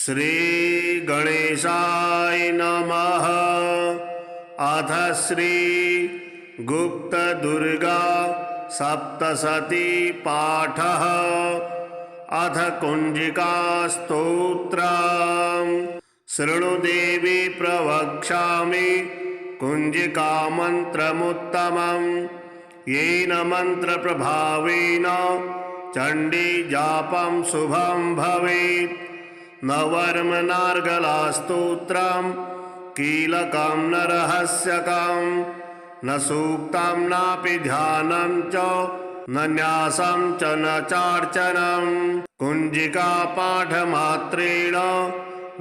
श्री गणेशाय नमः। अथ श्री गुप्त दुर्गा सप्तशती पाठः। अथ कुंजिका स्तोत्रम्। शृणु देवी प्रवक्ष्यामि कुंजिका मंत्रमुत्तमम्। येन मंत्र प्रभावेन चंडी जापं शुभं भवेत्। न वर्मनार्गला स्तोत्रम् कीलकं न रहस्यकं न सूक्तं नापि ध्यानं च न न्यासं च न चार्चनं। कुंजिका पाठमात्रेण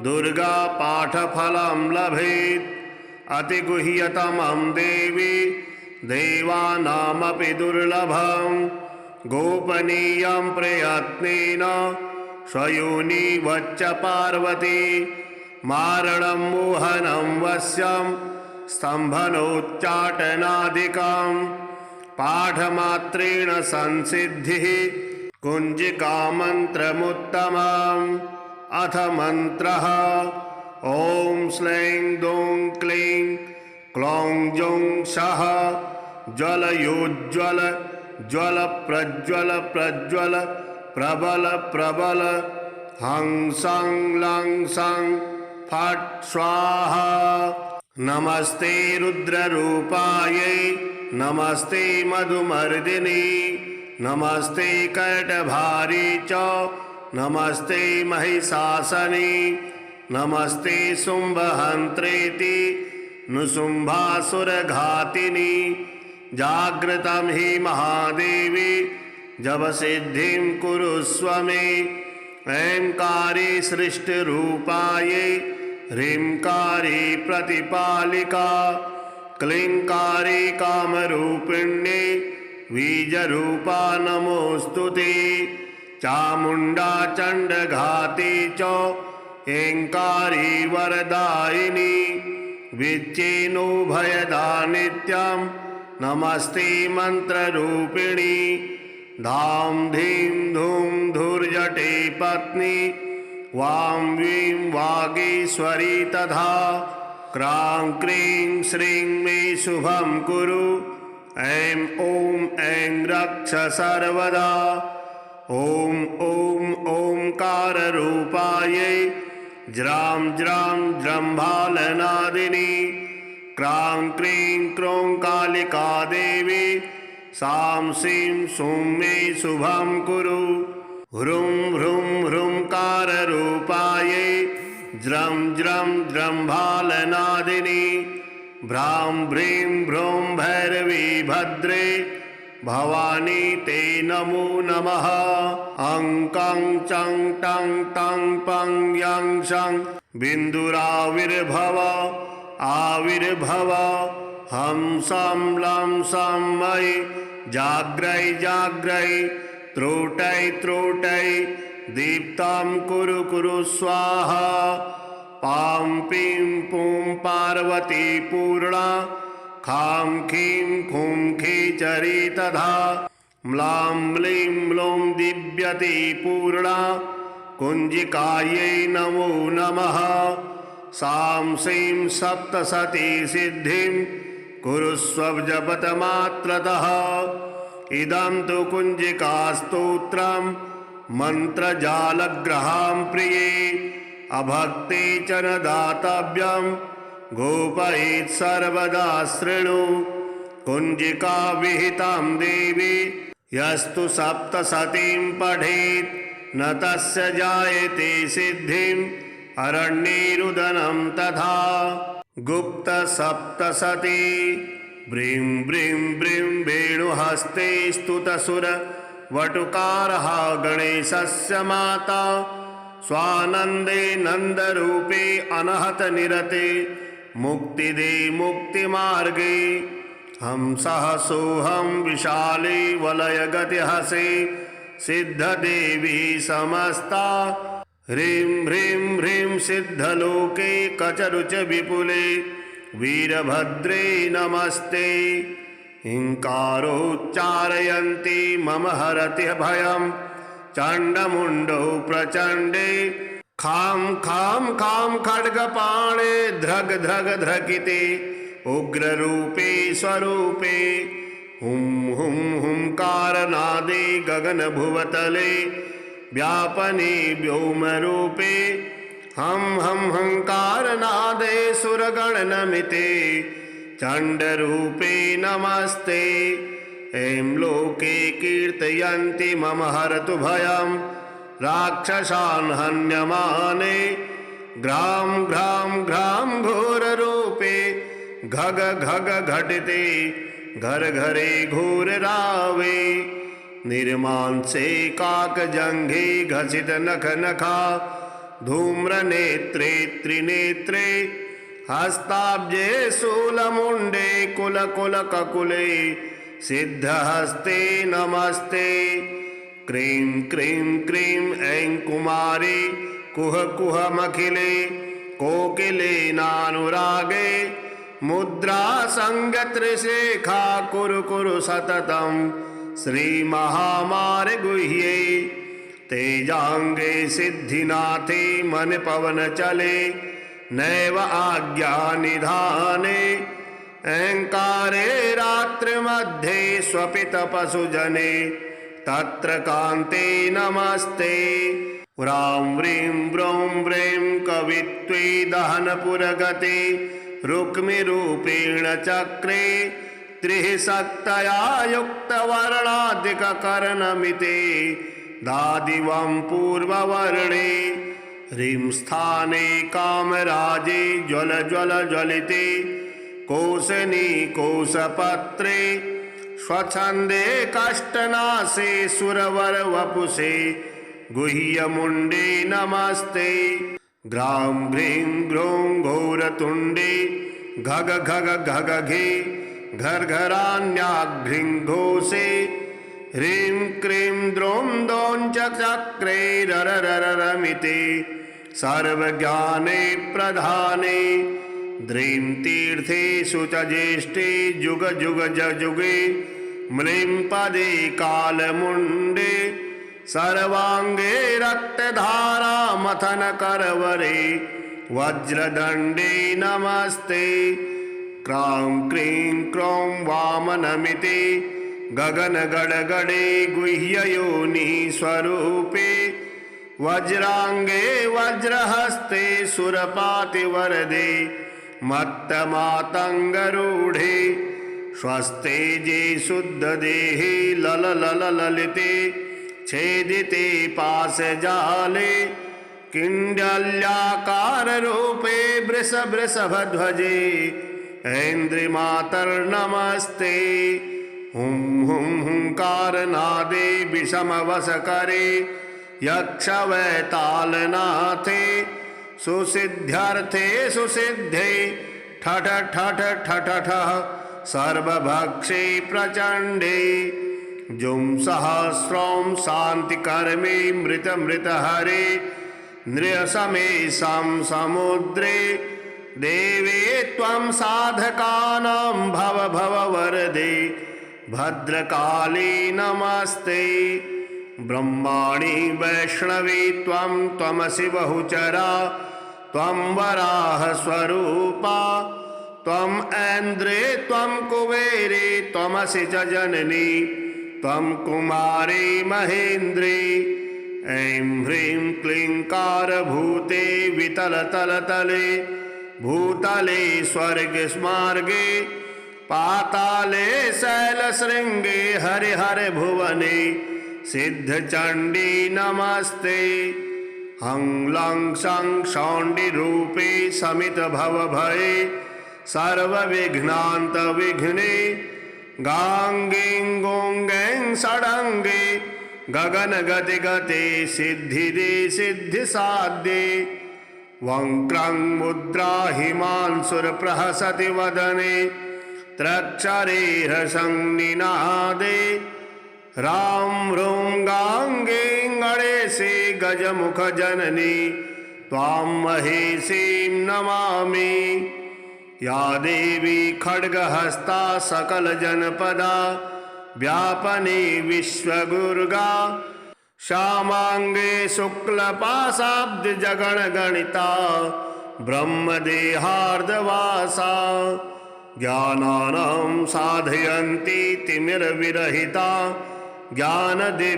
दुर्गा पाठफलं लभेत्। अतिगुह्यतमं देवी देवानामपि दुर्लभं। गोपनीयं प्रयत्नेन स्वयोनि वच्च पार्वती। मारणं मोहनं वश्यं स्तम्भनोच्चाटनादिकं। पाठमात्रेण संसिद्धिः कुंजिका मंत्रमुत्तमम्। अथ मंत्रः। ॐ श्लैं दूं क्लीं क्लौं जौं सः ज्वलयोज्ज्वल ज्वल प्रज्वल प्रज्वल प्रबल प्रबल हं सं लं सं फट् स्वाहा। नमस्ते रुद्ररूपायै नमस्ते मधुमर्दिनी नमस्ते कैटभारी च नमस्ते महिषासनी नमस्ते शुम्भहन्त्रेति नुशुम्भासुरघातिनी। जागृतं हि महादेवी जब सिद्धिं कुरुस्व मे। ऐंकारी सृष्टिरूपायै ह्रींकारी प्रतिपालिका क्लींकारी कामरूपिण्यै बीजरूपा नमोऽस्तुते। चामुण्डा चण्डघाती च ऐंकारी वरदायिनी विच्चेनो भयदा नित्यं नमस्ते मंत्ररूपिणी। धाम धीं धूम धूर्जटे पत्नी वां वीं वागीश्वरी तथा। क्रां क्रीं श्रीं मे शुभं कुरु। ऐं ॐ ऐं रक्ष सर्वदा। ॐ ॐ ओंकाररूपायै ज्रां ज्रां जृम्भालनादिनी क्रां क्रीं क्रों कालिका देवी सां सीं सूं मे शुभं कुरु। ह्रूं ह्रूं ह्रूंकाररूपायै ज्रं ज्रं जृम्भालनादिनी भ्रां भ्रीं भ्रूं भैरवी भद्रे भवानी ते नमो नमः। अं कं चं टं तं पं यं शं बिन्दुराविर्भव आविर्भव। हम सं लं सं मयि जाग्रै जाग्रै त्रोटै त्रोटै दीप्तं कुरु कुरु स्वाहा। पां पीं पूं पार्वती पूर्णा खां खीं खूं खीचरी तथा। म्लां म्लीं म्लूं दिव्यति पूर्णा कुंजिकायै नमो नमः। सां सीं सप्तशती सिद्धिं कुरुस्व जपतमात्रतः। इदं तु कुंजिका स्तोत्रं मंत्रजालग्रहां प्रिये अभक्ते च न दातव्यं गोपयेत् सर्वदा शृणु। कुंजिका विहितां देवी यस्तु सप्तशतीं पठेत् न तस्य जायते सिद्धिं अरण्ये रुदनं तथा। गुप्त सप्तशती। ब्रीं ब्रीं ब्रीं वेणुहस्ते स्तुतसुर वटुकारः गणेशस्य माता। स्वानन्दे नन्दरूपे अनहत निरते मुक्तिदे मुक्तिमार्गे। हंसः सोऽहं विशाले वलयगतिहसे सिद्धदेवी समस्ता। ह्रीं ह्रीं ह्रीं सिद्धलोके कचरुच विपुले वीरभद्रे नमस्ते। हिंकारोच्चारयन्ती मम हरति भयं चण्डमुण्डौ प्रचण्डे खां खां खां खड्गपाणे ध्रग ध्रग ध्रकिते उग्ररूपे स्वरूपे हुं हुं हुंकारनादे गगनभुवतले व्यापने व्योमरूपे हं हं हंकारनादे सुरगणनमिते चण्डरूपे नमस्ते। ऐं लोके कीर्तयन्ति मम हरतु भयं राक्षसान् हन्यमाने ग्रां घ्रां घ्रां घोररूपे घग घग घटिते घर घरे घोर रावे निर्मांसे काकजंघे घसित नख नखा धूम्रनेत्रे त्रिनेत्रे हस्ताब्जे शूलमुंडे कुल कुल ककुले सिद्धहस्ते नमस्ते। क्रीं क्रीं क्रीं ऐं कुमारी कुह कुहमखिले कोकिले नानुरागे मुद्रा संगत्रिशेखा कुरु कुरु सततं श्रीमहामारि गुह्ये तेजांगे सिद्धिनाथे मन पवन चले नैव आज्ञा निधाने ऐंकारे रात्रिमध्ये स्वपित पशुजने तत्र कान्ते नमस्ते। व्रां व्रीं ब्रौं व्रीं कवित्वे दहनपुरगते रुक्मिरूपेण चक्रे त्रिः शक्तया युक्तवर्णादिककर्णमिते दादिवं पूर्ववर्णे ह्रीं स्थाने कामराजे ज्वल ज्वल ज्वलिते कोशनी कोशपत्रे स्वच्छन्दे कष्टनाशे सुरवर वपुषे गुह्यमुण्डे नमस्ते। ग्रां घ्रीं घ्रों घोरतुण्डे घग घग घगघे घर्घरान्याघ्रीं घोषे ह्रीं क्रीं द्रौं दौं चक्रे ररररमिते सर्वज्ञाने प्रधाने द्रीं तीर्थेषु च ज्येष्ठे जुग जुग जुगे म्लीं पदे कालमुण्डे सर्वांगे रक्तधारा मथन करवरे वज्रदंडे नमस्ते। क्रां क्रीं क्रौं वामनमिते गगन गडगडे गुह्ययोनि स्वरूपे वज्रांगे वज्रहस्ते सुरपातिवरदे मत्तमातंगरूढे स्वस्तेजे शुद्धदेहे लल लल ललिते छेदिते पाशजाले किंडल्याकार रूपे वृष वृषभध्वजे ऐन्द्रिमातर्नमस्ते। हुं हुं हुंकारनादे विषमवशकरे यक्षवैतालनाथे सुसिद्ध्यर्थे सुसिद्धे ठठ ठठ ठठ ठः सर्वभक्षे प्रचंडे जुं सहस्रं शांतिकर्मे मृत मृत हरे नृसमेशं समुद्रे देवे त्वं साधकानां भव भव वरदे भद्रकाली नमस्ते। ब्रह्माणि वैष्णवी त्वं त्वमसि बहुचरा त्वं वराह स्वरूपा त्वं ऐन्द्रे त्वं कुबेरे त्वमसि च जननी त्वं कुमारी महेन्द्रे। ऐं ह्रीं क्लीं कारभूते वितलतलतले भूतले स्वर्गस्मार्गे पाताले शैलशृङ्गे हरिहर भुवने सिद्धचण्डी नमस्ते। हं लं शं शौण्डिरूपे शमितभवभये सर्वविघ्नान्तविघ्ने गां गीं गों गैं षडङ्गे गगनगतिगते सिद्धिदे सिद्धिसाध्ये वङ्क्रं मुद्रा हिमांशुरप्रहसति वदने त्रक्षरेहसंनिनादे रां ह्रूं गां गीं गणेशे गजमुखजननी त्वां महेशीं नमामि। या देवी खड्गहस्ता सकलजनपदा व्यापने विश्वगुर्गा श्यामांगे शुक्लपाशाब्दजगणगणिता ब्रह्मदेहार्धवासा ज्ञानानां साधयन्ती तिमिरविरहिता ज्ञानदिव्यप्रबोधा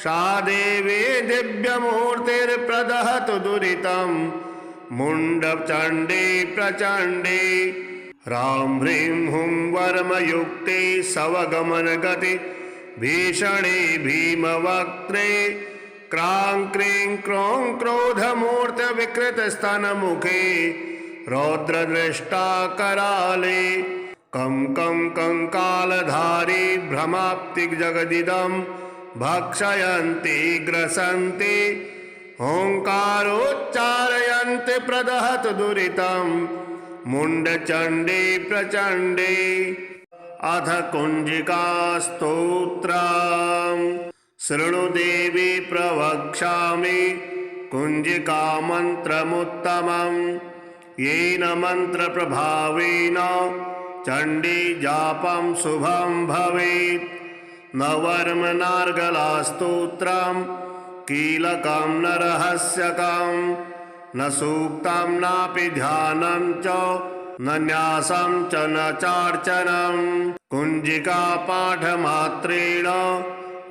सा देवी दिव्यमूर्तिर्प्रदहतु दुरितं मुण्डचण्डी प्रचण्डी ह्रां ह्रीं हुं वर्मयुक्ते सवगमनगति भीषणे भीमवक्त्रे क्रां क्रीं क्रों क्रोधमूर्तविकृतस्तनमुखे रौद्रदृष्टा कराले कं कं कंकालधारी भ्रमाप्तिजगदिदं भक्षयन्ति ग्रसन्ति ओङ्कारोच्चारयन्ति प्रदहतु दुरितं मुण्डचण्डी प्रचण्डी। अथ कुञ्जिकास्तोत्रम् शृणु देवी प्रवक्ष्यामि कुञ्जिकामन्त्रमुत्तमम् येन मन्त्रप्रभावेन चण्डी जापं शुभं भवेत्। न वर्मनार्गलास्तोत्रं कीलकं न रहस्यकं न सूक्तं नापि ध्यानं च न न्यासं च न चार्चनं। कुञ्जिका पाठमात्रेण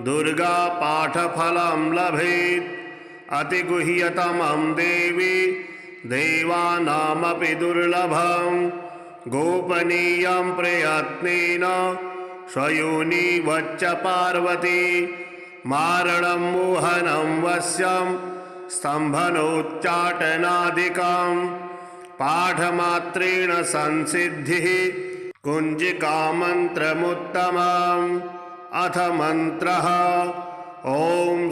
दुर्गा पाठफलं लभेत्। अतिगुह्यतमं देवी देवानामपि दुर्लभं गोपनीयं प्रयत्नेन स्वयोनि वच्च पार्वती मारणं मोहनं वश्यं स्तम्भनोच्चाटनादिकं पाठमात्रेण संसिद्धिः कुञ्जिकामन्त्रमुत्तमम्। अथ मन्त्रः ॐ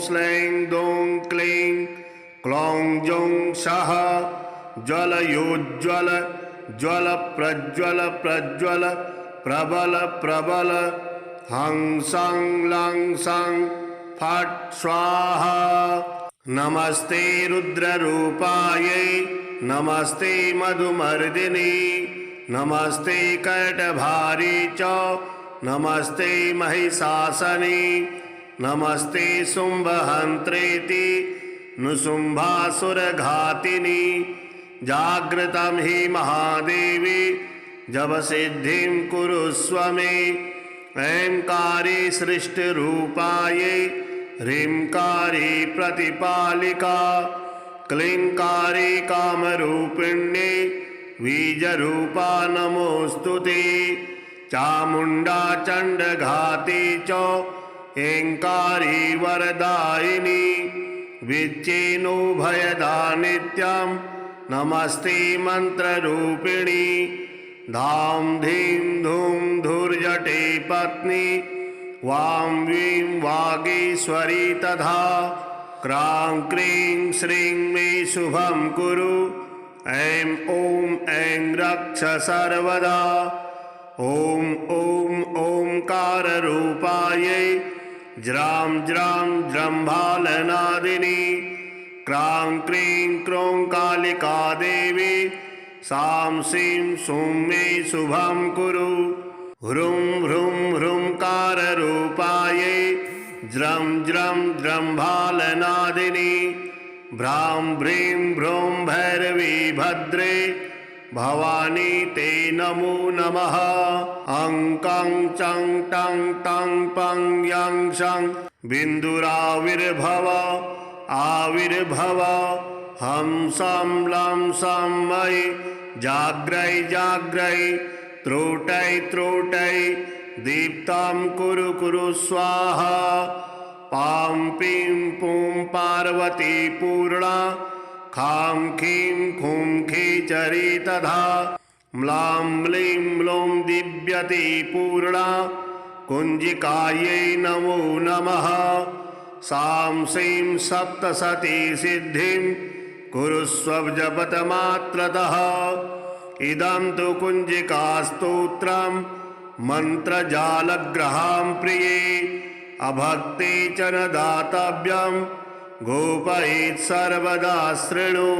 श्लैं दूं क्लीं क्लौं जौं सः ज्वलयोज्ज्वल ज्वल प्रज्वल प्रज्वल प्रबल प्रबल हं सं लं सं फट् स्वाहा। नमस्ते रुद्ररूपायै नमस्ते मधुमर्दिनी नमस्ते कैटभारी च नमस्ते महिषासनी नमस्ते शुम्भहन्त्रेति नुशुम्भासुरघातिनी। जागृतं हि महादेवी जपसिद्धिं कुरुष्व मे। ऐंकारी सृष्टिरूपायै ह्रींकारी प्रतिपालिका क्लींकारी कामरूपिण्ये बीजरूपा नमोऽस्तु ते। चामुण्डा चण्डघाती च ऐंकारी वरदायिनी विच्चेनो भयदा नित्यं नमस्ते मन्त्ररूपिणी। धां धीं धूं धूर्जटे पत्नी वां वीं वागीश्वरी तथा क्रां क्रीं श्रीं मे शुभं कुरु। ऐं ॐ ऐं रक्ष सर्वदा। ॐ ॐ ओंकाररूपायै ज्रां ज्रां जृम्भालनादिनी क्रां क्रीं क्रों कालिका देवी सां सीं सूं मे शुभं कुरु। ह्रूं ह्रूं ह्रूंकाररूपायै ज्रं ज्रं जृम्भालनादिनी भ्रां भ्रीं भ्रूं भैरवी भद्रे भवानी ते नमो नमः। अं कं चं टं तं पं यं शं बिन्दुराविर्भव आविर्भव हं सं लं सं मयि जाग्रै जाग्रै त्रोटै त्रोटै दीप्तं कुरु कुरु स्वाहा। पां पीं पूं पार्वती पूर्णा खां खीं खूं खीचरी तथा म्लां म्लीं म्लूं दिव्यति पूर्णा कुञ्जिकायै नमो नमः। सां सीं सप्तशती सिद्धिं कुरुष्व जपतमात्रतः। इदं तु कुञ्जिकास्तोत्रं मन्त्रजालग्रहां प्रिये अभक्ते च न दातव्यं गोपयेत् सर्वदा शृणु।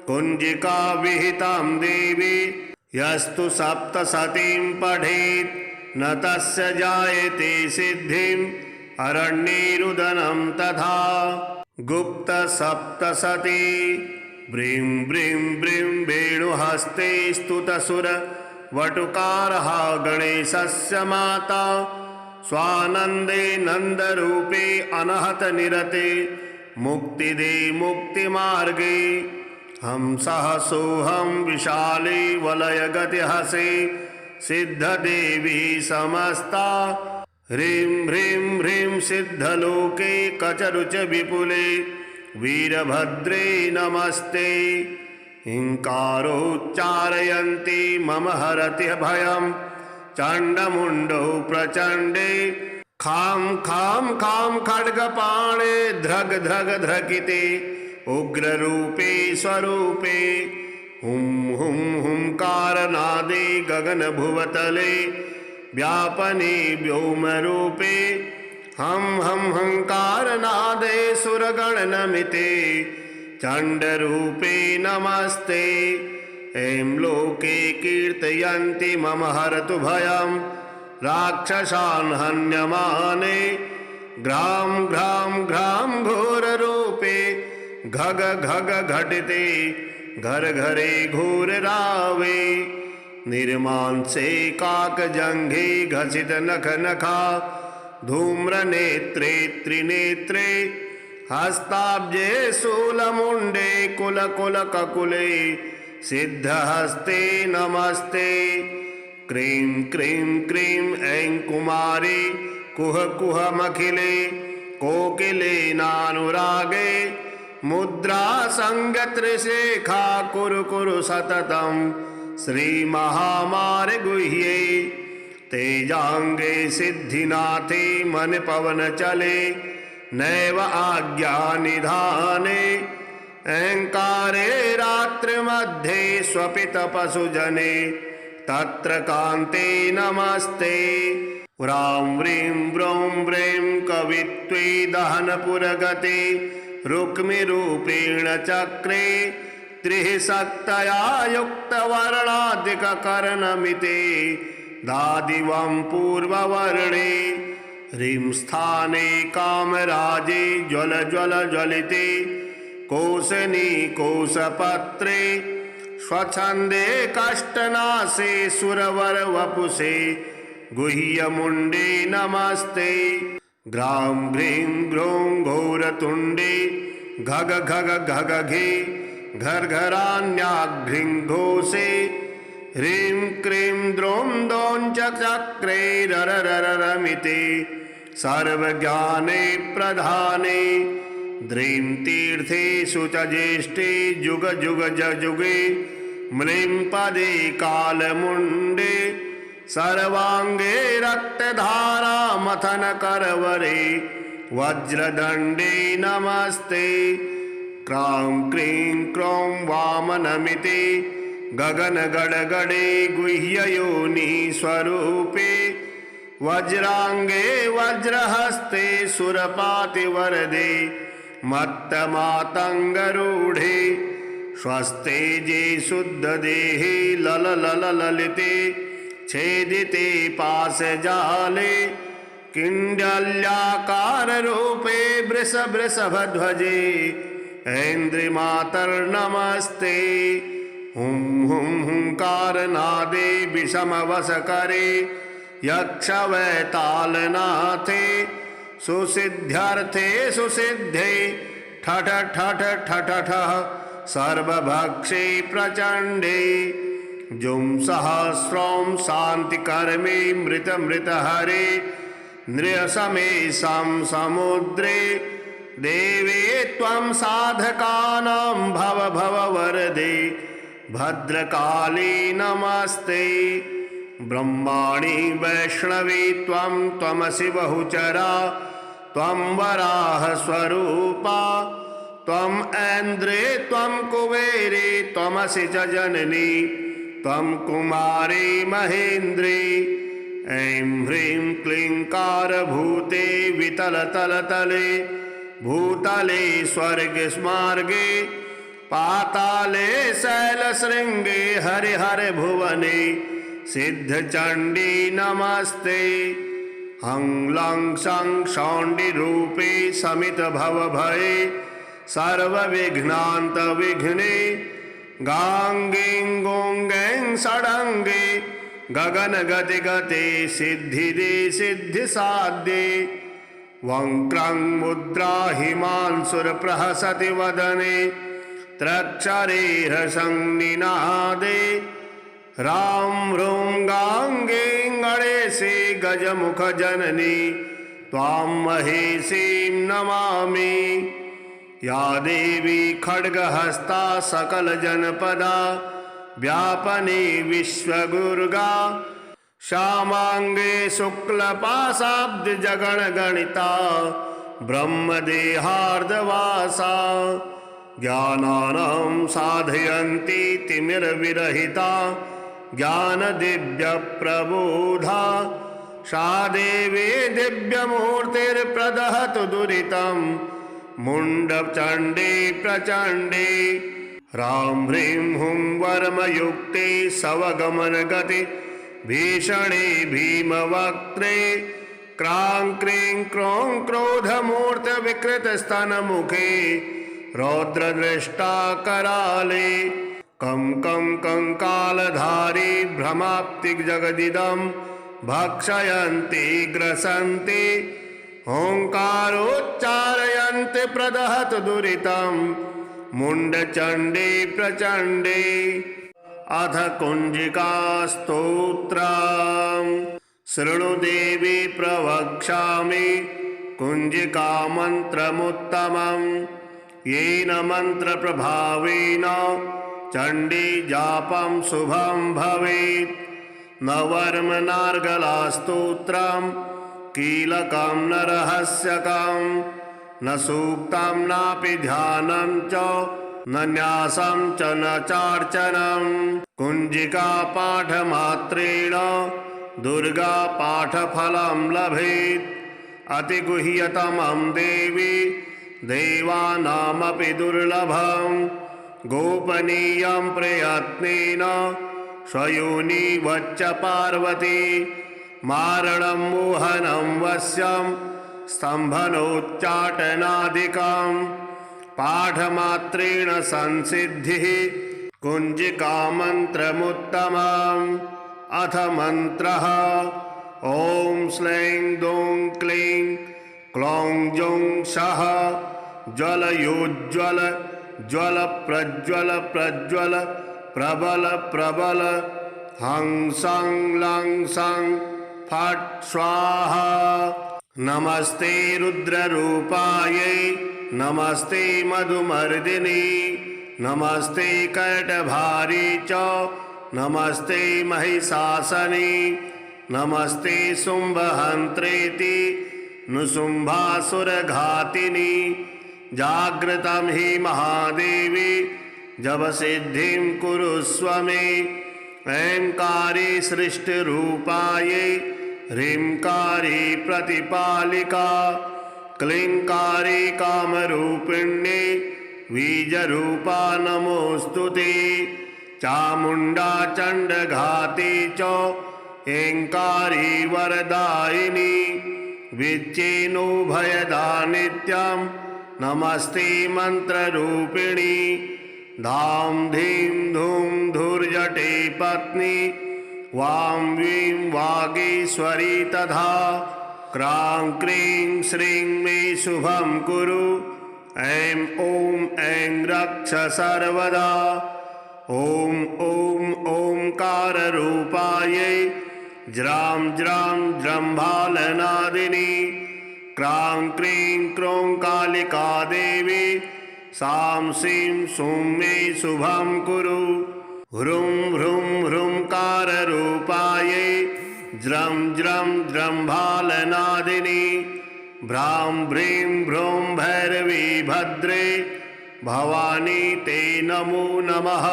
कुञ्जिका विहितां देवी यस्तु सप्तशतीं पठेत् न तस्य जायते सिद्धिं अरण्येरुदनं तथा गुप्तसप्तसती ब्रीं ब्रीं ब्रीं वेणुहस्ते स्तुतसुर वटुकारः गणेशस्य माता स्वानन्दे नन्दरूपे अनहत निरते मुक्तिदे मुक्तिमार्गे हंसः सोऽहं विशाले वलयगतिहसे सिद्धदेवी समस्ता ह्रीं ह्रीं ह्रीं सिद्धलोके कचरुच विपुले वीरभद्रे नमस्ते हिंकारोच्चारयन्ती मम हरति भयं चण्डमुण्डौ प्रचण्डे खां खां खां खड्गपाणे ध्रग ध्रग ध्रकिते उग्ररूपे स्वरूपे हुं हुं हुंकारनादे गगनभुवतले व्यापने व्योमरूपे हं हं हंकारनादे सुरगणनमिते चण्डरूपे नमस्ते ऐं लोके कीर्तयन्ति मम हरतु भयं राक्षसान् हन्यमाने घ्रां घ्रां घ्रां घोररूपे घग घग घटिते घर घरे घोररावे निर्मांसे काकजङ्घे घसित नख नखा धूम्रनेत्रे त्रिनेत्रे हस्ताब्जे शूलमुण्डे कुल कुल ककुले सिद्धहस्ते नमस्ते क्रीं क्रीं क्रीं ऐं कुमारी कुह कुहमखिले कोकिलेनानुरागे मुद्रा संगत्रिशेखा कुरु कुरु सततं श्रीमहामार्गगुह्ये तेजांगे सिद्धिनाथे मन पवन चले नैव आज्ञा निधाने अहंकारे रात्रिमध्ये स्वपित पशुजने तत्र कान्ते नमस्ते व्रां व्रीं व्रौं व्रीं कवित्वे दहनपुरगते रुक्मिरूपेण चक्रे त्रिः शक्तया युक्तवर्णादिककर्णमिते दादिवं पूर्ववर्णे ह्रीं स्थाने कामराजे ज्वल ज्वल ज्वलिते कोशनी कोशपत्रे स्वच्छन्दे कष्टनाशे सुरवर वपुषे गुह्यमुण्डे नमस्ते ग्रां घ्रीं घ्रों घोरतुण्डे घग घग घग घे घर्घरान्याघ्रीं घोषे ह्रीं क्रीं द्रौं दौं चक्रे ररररमिते सर्वज्ञाने प्रधाने द्रीं तीर्थेषु च ज्येष्ठे जुग जुग जुगे म्लीं पदे कालमुण्डे सर्वांगे रक्तधारा मथन करवरे वज्रदण्डे नमस्ते क्रां क्रीं क्रौं वामनमिते गगन गडगडे गुह्ययोनि स्वरूपे वज्रांगे वज्रहस्ते सुरपातिवरदे मत्तमातंगरूढे स्वस्तेजे शुद्धदेहे लल लल ललिते छेदिते पाशजाले किण्डल्याकाररूपे वृष वृषभध्वजे ऐन्द्रिमातर्नमस्ते हुं हुं हुंकारनादे विषमवशकरे यक्षवैतालनाथे सुसिद्ध्यर्थे सुसिद्धे ठठ ठठ ठठ ठः सर्वभक्षे प्रचण्डे जुं सहस्रं शान्तिकर्मे मृत मृत हरे नृयसमेशं समुद्रे देवे त्वं साधकानां भव भव वरदे भद्रकाली नमस्ते ब्रह्माणि वैष्णवी त्वं त्वमसि बहुचरा त्वं वराह स्वरूपा त्वं ऐन्द्रे त्वं कुबेरे त्वमसि च जननी त्वं कुमारी महेन्द्री ऐं ह्रीं क्लींकारभूते वितलतलतले भूतले स्वर्गस्मार्गे पाताले शैलशृंगे हरिहर भुवने सिद्धचण्डी नमस्ते हं लं शं शौण्डिरूपे शमितभवभये सर्वविघ्नान्तविघ्ने गां गीं गूं गैं षडङ्गे गगनगतिगते सिद्धिदे सिद्धिसाध्ये वं क्रं मुद्रा हिमांशुरप्रहसति वदने त्रक्षरेर्हसंनिनादे रां ह्रूं गां गीं गणेशे गजमुखजननी त्वां महेशीं नमामि। या देवी खड्गहस्ता सकलजनपदा व्यापने विश्वगुर्गा श्यामांगे शुक्लपाशाब्दजगणगणिता ब्रह्मदेहार्धवासा ज्ञानानां साधयन्ती तिमिरविरहिता ज्ञानदिव्यप्रबोधा सा देवी दिव्यमूर्तिर्प्रदहतु दुरितं मुण्डचण्डी प्रचण्डी रां ह्रीं हुं वर्मयुक्ते सवगमनगति भीषणे भीमवक्त्रे क्रां क्रीं क्रों क्रोधमूर्तिविकृतस्तनमुखे रौद्रदृष्टा कराले कं कं कंकालधारी भ्रमाप्तिजगदिदं भक्षयन्ति ग्रसन्ति ओंकारोच्चारयन्ति प्रदहतु दुरितं मुण्डचण्डी प्रचण्डी। अथ कुञ्जिकास्तोत्रम् शृणु देवी प्रवक्ष्यामि कुञ्जिकामन्त्रमुत्तमम् येन मन्त्रप्रभावेन चण्डी जापं शुभं भवेत्। नवर्मनार्गलास्तोत्रम् कीलकं न रहस्यकं न सूक्तं नापि ध्यानं च न न्यासं च न चार्चनं। कुञ्जिका पाठमात्रेण दुर्गा पाठफलं लभेत्। अतिगुह्यतमं देवी देवानामपि दुर्लभं गोपनीयं प्रयत्नेन स्वयोनि वच्च पार्वती मारणं मोहनं वश्यं स्तम्भनोच्चाटनादिकं पाठमात्रेण संसिद्धिः कुञ्जिकामन्त्रमुत्तमम्। अथ मन्त्रः ॐ श्लैं दूं क्लीं क्लौं जौं सः ज्वलयोज्ज्वल ज्वल प्रज्वल प्रज्वल प्रबल प्रबल हं सं लं सं फट् स्वाहा। नमस्ते रुद्ररूपायै नमस्ते मधुमर्दिनी नमस्ते कैटभारी च नमस्ते महिषासनी नमस्ते शुम्भहन्त्रेति नुशुम्भासुरघातिनी। जागृतं हि महादेवी जपसिद्धिं कुरुष्व मे। ऐंकारी सृष्टिरूपायै ह्रींकारी प्रतिपालिका क्लींकारी कामरूपिण्ये बीजरूपा नमोऽस्तुते। चामुण्डा चण्डघाती च ऐंकारी वरदायिनी विच्चेनोभयदा नित्यं नमस्ते मन्त्ररूपिणी। धां धीं धूं धूर्जटे पत्नी वां वीं वागीश्वरी तथा क्रां क्रीं श्रीं मे शुभं कुरु। ऐं ॐ ऐं रक्ष सर्वदा। ॐ ॐ ओंकाररूपायै ज्रां ज्रां जृम्भालनादिनी क्रां क्रीं क्रों कालिका देवी सां सीं सूं मे शुभं कुरु। ह्रूं ह्रूं ह्रूंकाररूपायै ज्रं ज्रं जृम्भालनादिनी भ्रां भ्रीं भ्रूं भैरवी भद्रे भवानी ते नमो नमः।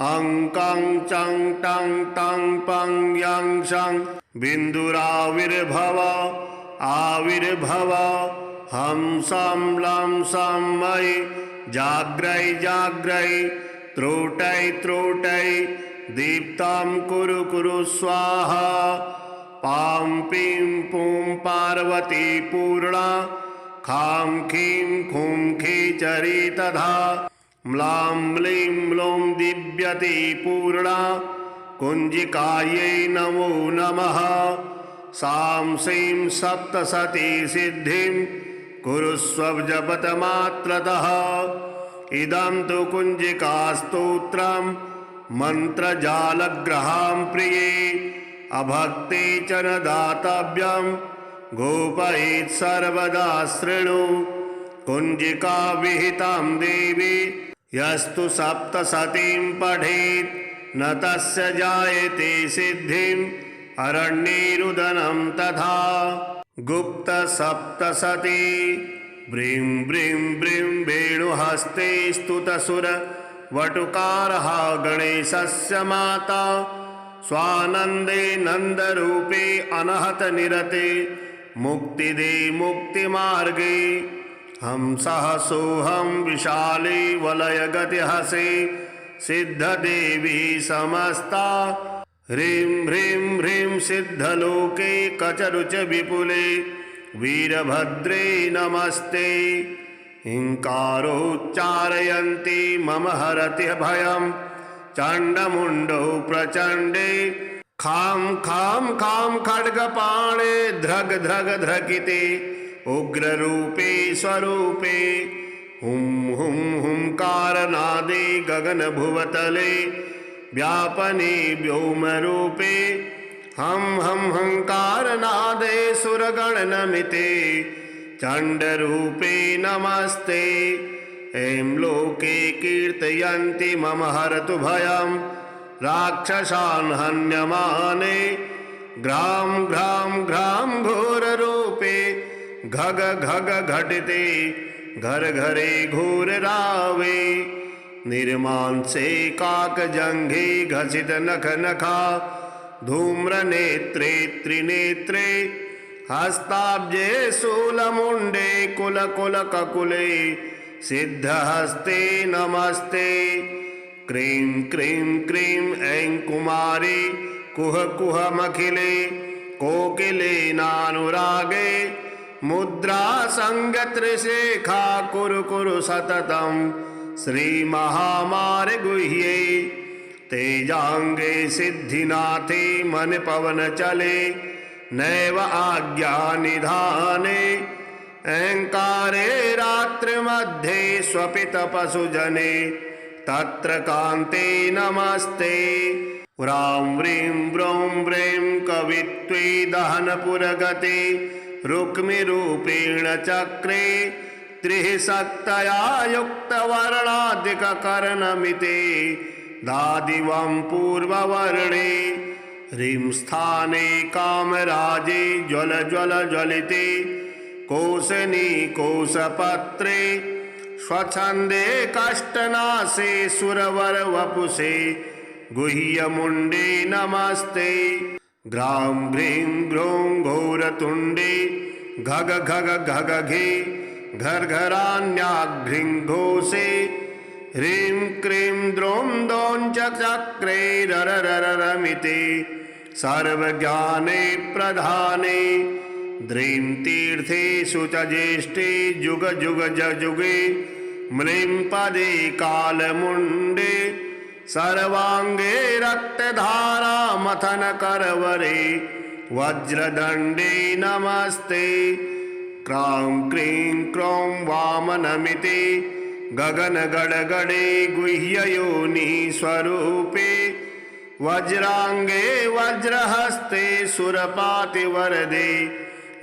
अं कं चं टं तं पं यं शं बिन्दुराविर्भव आविर्भव। हं सं लं सं मयि जाग्रै जाग्रै त्रोटै त्रोटै दीप्तं कुरु कुरु स्वाहा। पां पीं पूं पार्वती पूर्णा खां खीं खूं खीचरी तथा म्लां म्लीं म्लूं दिव्यति पूर्णा कुञ्जिकायै नमो नमः। सां सीं सप्तशती सिद्धिं कुरुष्व जपतमात्रतः। इदं तु कुञ्जिकास्तोत्रं मन्त्रजालग्रहां प्रिये अभक्ते च न दातव्यं गोपयेत् सर्वदा शृणु। कुञ्जिका विहितां देवी यस्तु सप्तशतीं पठेत् न तस्य जायते सिद्धिं अरण्येरुदनं तथा। गुप्त सप्तशती ब्रीं ब्रीं ब्रीं वेणुहस्ते स्तुतसुर वटुकारः गणेशस्य माता स्वानन्दे नन्दरूपे अनहत निरते मुक्तिदे मुक्तिमार्गे। हंसः सोऽहं विशाले वलयगतिहसे सिद्धदेवी समस्ता ह्रीं ह्रीं ह्रीं सिद्धलोके कचरुच विपुले वीरभद्रे नमस्ते। हिंकारोच्चारयन्ती मम हरति भयं चण्डमुण्डौ प्रचण्डे खां खां खां खड्गपाणे ध्रग ध्रग ध्रकिते उग्ररूपे स्वरूपे। हुं हुं हुंकारनादे गगनभुवतले व्यापने व्योमरूपे हं हं हंकारनादे सुरगणनमिते चण्डरूपे नमस्ते। ऐं लोके कीर्तयन्ति मम हरतु भयं राक्षसान् हन्यमाने घ्रां घ्रां घ्रां घोररूपे घग घग घटिते घर घरे घोररावे। निर्मांसे काकजङ्घे घसित नख नखा धूम्रनेत्रे त्रिनेत्रे हस्ताब्जे शूलमुण्डे कुल कुल ककुले सिद्धहस्ते नमस्ते। क्रीं क्रीं क्रीं ऐं कुमारी कुह कुहमखिले कोकिलेनानुरागे मुद्रा संगत्रिशेखा कुरु कुरु सततं श्रीमहामार्गगुह्ये। तेजांगे सिद्धिनाथे मन पवन चले नैव आज्ञानिधाने ऐंकारे रात्रिमध्ये स्वपितपशुजने तत्र कान्ते नमस्ते। व्रां व्रीं व्रौं व्रैं कवित्वे दहनपुरगते रुक्मिरूपेण चक्रे त्रिः शक्तया युक्तवर्णादिककर्णमिते दादिवं पूर्ववर्णे। ह्रीं स्थाने कामराजे ज्वल ज्वल ज्वलिते कोशनी कोशपत्रे स्वच्छन्दे कष्टनाशे सुरवर वपुषे गुह्यमुण्डे नमस्ते। ग्रां घ्रीं घ्रौं घोरतुण्डे घग घग घग घे घर्घरान्याघ्रीं घोषे ह्रीं क्रीं द्रौं दौं चक्रे ररररमिते सर्वज्ञाने प्रधाने। द्रीं तीर्थेषु च ज्येष्ठे जुग जुग जुगे म्लीं पदे कालमुण्डे सर्वांगे रक्तधारा मथन करवरे वज्रदण्डे नमस्ते। क्रां क्रीं क्रौं वामनमिते गगन गडगडे गुह्ययोनि स्वरूपे वज्रांगे वज्रहस्ते सुरपातिवरदे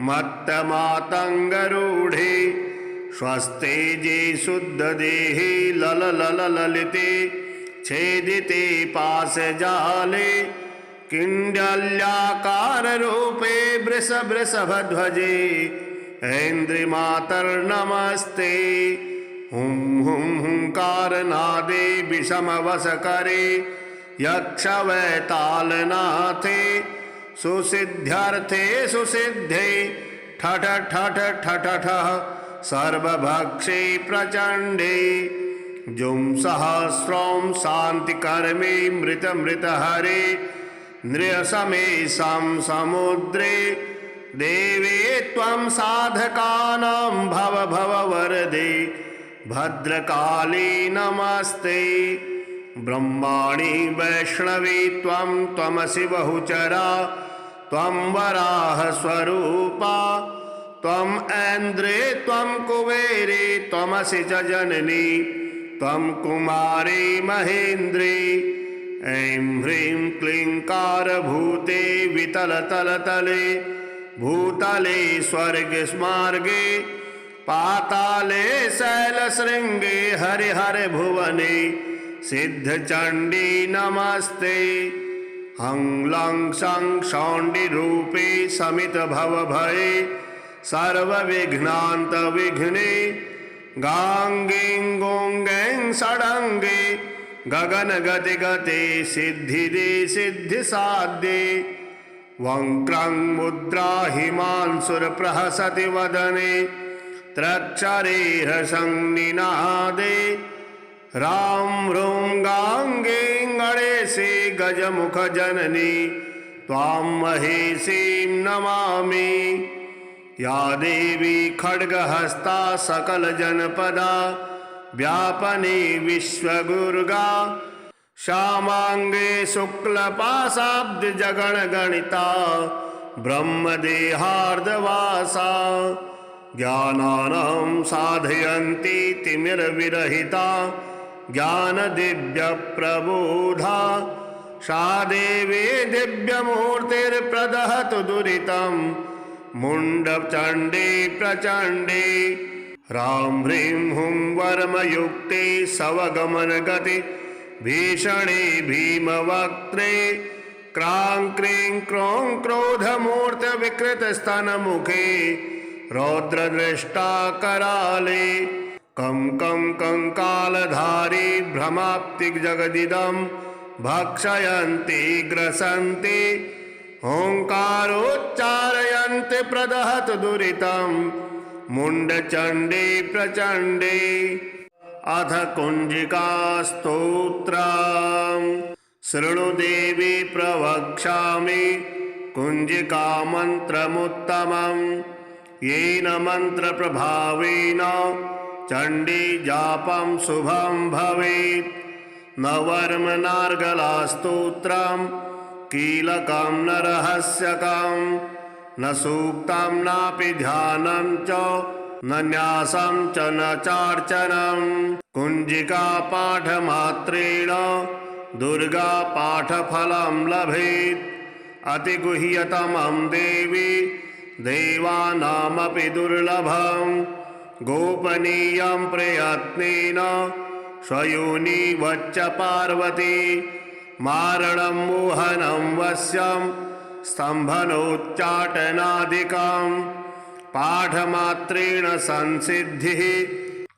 मत्तमातङ्गरूढे स्वस्तेजे शुद्धदेहे लल लल ललिते छेदिते पाशजाले किण्डल्याकाररूपे वृष वृषभध्वजे ऐन्द्रिमातर्नमस्ते। हुं हुं हुंकारनादे विषमवशकरे यक्षवैतालनाथे सुसिद्ध्यर्थे सुसिद्धे ठठ ठठ ठठ ठः सर्वभक्षे प्रचण्डे। जुं सहस्रं शान्तिकर्मे मृत मृत हरे नृयसमेषां समुद्रे देवे त्वं साधकानां भववरदे भद्रकाली नमस्ते। ब्रह्माणि वैष्णवी त्वं त्वमसि बहुचरा त्वं वराहस्वरूपा त्वं ऐन्द्रे त्वं कुबेरे त्वमसि च जननी त्वं कुमारी महेन्द्री। ऐं ह्रीं क्लींकारभूते वितलतलतले भूतले स्वर्गस्मार्गे पाताले शैलशृङ्गे हरिहरभुवने सिद्धचण्डी नमस्ते। हं लं शं शौण्डिरूपे शमितभवभये सर्वविघ्नान्तविघ्ने गां गीं गूं गैं षडङ्गे गगनगतिगते सिद्धिदे सिद्धिसाध्ये। वङ्क्रं मुद्रा हिमांशुरप्रहसति वदने त्रक्षरेहसंनिनादे रां ह्रूं गां गीं गणेशे गजमुखजननी त्वां महेशीं नमामि। या देवी खड्गहस्ता सकलजनपदा व्यापने विश्वगुर्गा श्यामाङ्गे शुक्लपाशाब्दजगणगणिता ब्रह्मदेहार्धवासा। ज्ञानानां साधयन्ती तिमिरविरहिता ज्ञानदिव्यप्रबोधा सा देवी दिव्यमूर्तिर्प्रदहतु दुरितं मुण्डचण्डी प्रचण्डी। ह्रां ह्रीं हुं वर्मयुक्ते सवगमनगति भीषणे भीमवक्त्रे क्रां क्रीं क्रों क्रोधमूर्तिविकृतस्तनमुखे रौद्रदृष्टा कराले। कं कं कंकालधारी भ्रमाप्तिजगदिदं भक्षयन्ति ग्रसन्ति ओङ्कारोच्चारयन्ति प्रदहतु दुरितं मुण्डचण्डी प्रचण्डी। अथ कुञ्जिकास्तोत्रम्। शृणु देवी प्रवक्ष्यामि कुञ्जिकामन्त्रमुत्तमम् येन मन्त्रप्रभावेन चण्डी जापं शुभं भवेत्। नवर्मनार्गलास्तोत्रं कीलकं न रहस्यकं न सूक्तं नापि ध्यानं च न न्यासं च न चार्चनं। कुञ्जिका पाठमात्रेण दुर्गा पाठफलं लभेत्। अतिगुह्यतमं देवी देवानामपि दुर्लभं गोपनीयं प्रयत्नेन स्वयोनि वच्च पार्वती। मारणं मोहनं वश्यं स्तम्भनोच्चाटनादिकं पाठमात्रेण संसिद्धिः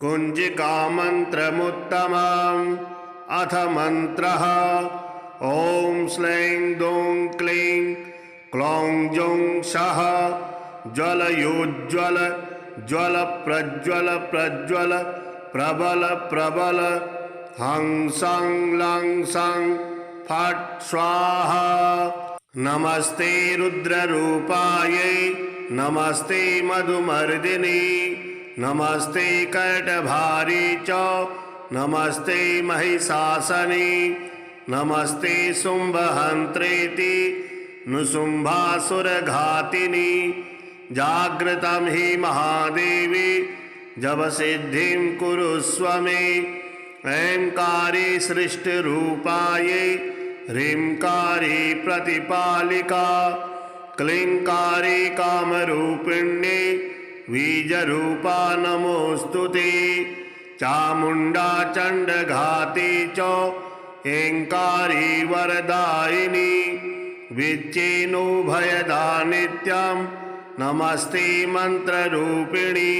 कुञ्जिकामन्त्रमुत्तमम्। अथ मन्त्रः ॐ श्लैं दूं क्लीं क्लौं जौं सः ज्वलयोज्ज्वल ज्वल प्रज्वल प्रज्वल प्रबल प्रबल हं सं लं सं फट् स्वाहा। नमस्ते रुद्ररूपायै नमस्ते मधुमर्दिनी नमस्ते कैटभारी च नमस्ते महिषासनी नमस्ते शुम्भहन्त्रेति नुशुम्भासुरघातिनी। जागृतं हि महादेवी जपसिद्धिं कुरुष्व मे। ऐंकारी सृष्टिरूपायै ह्रींकारी प्रतिपालिका क्लींकारी कामरूपिण्ये बीजरूपा नमोऽस्तुते। चामुण्डा चण्डघाती च ऐंकारी वरदायिनी विच्चेनोभयदा नित्यं नमस्ते मन्त्ररूपिणी।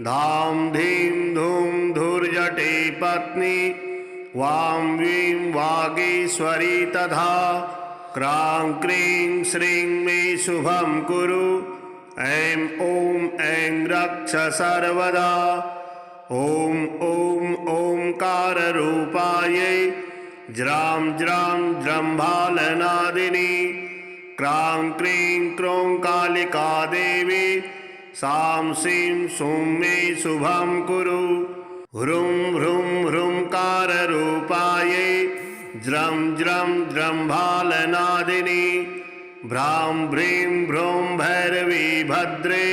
धां धीं धूं धूर्जटे पत्नी वां वीं वागीश्वरी तथा क्रां क्रीं श्रीं मे शुभं कुरु। ऐं ॐ ऐं रक्ष सर्वदा। ॐ ॐ ओंकाररूपायै ज्रां ज्रां जृम्भालनादिनी क्रां क्रीं क्रों कालिका देवी सां सीं सूं मे शुभं कुरु ह्रूं ह्रूं ह्रूंकाररूपायै ज्रं ज्रं जृम्भालनादिनी भ्रां भ्रीं भ्रूं भैरवी भद्रे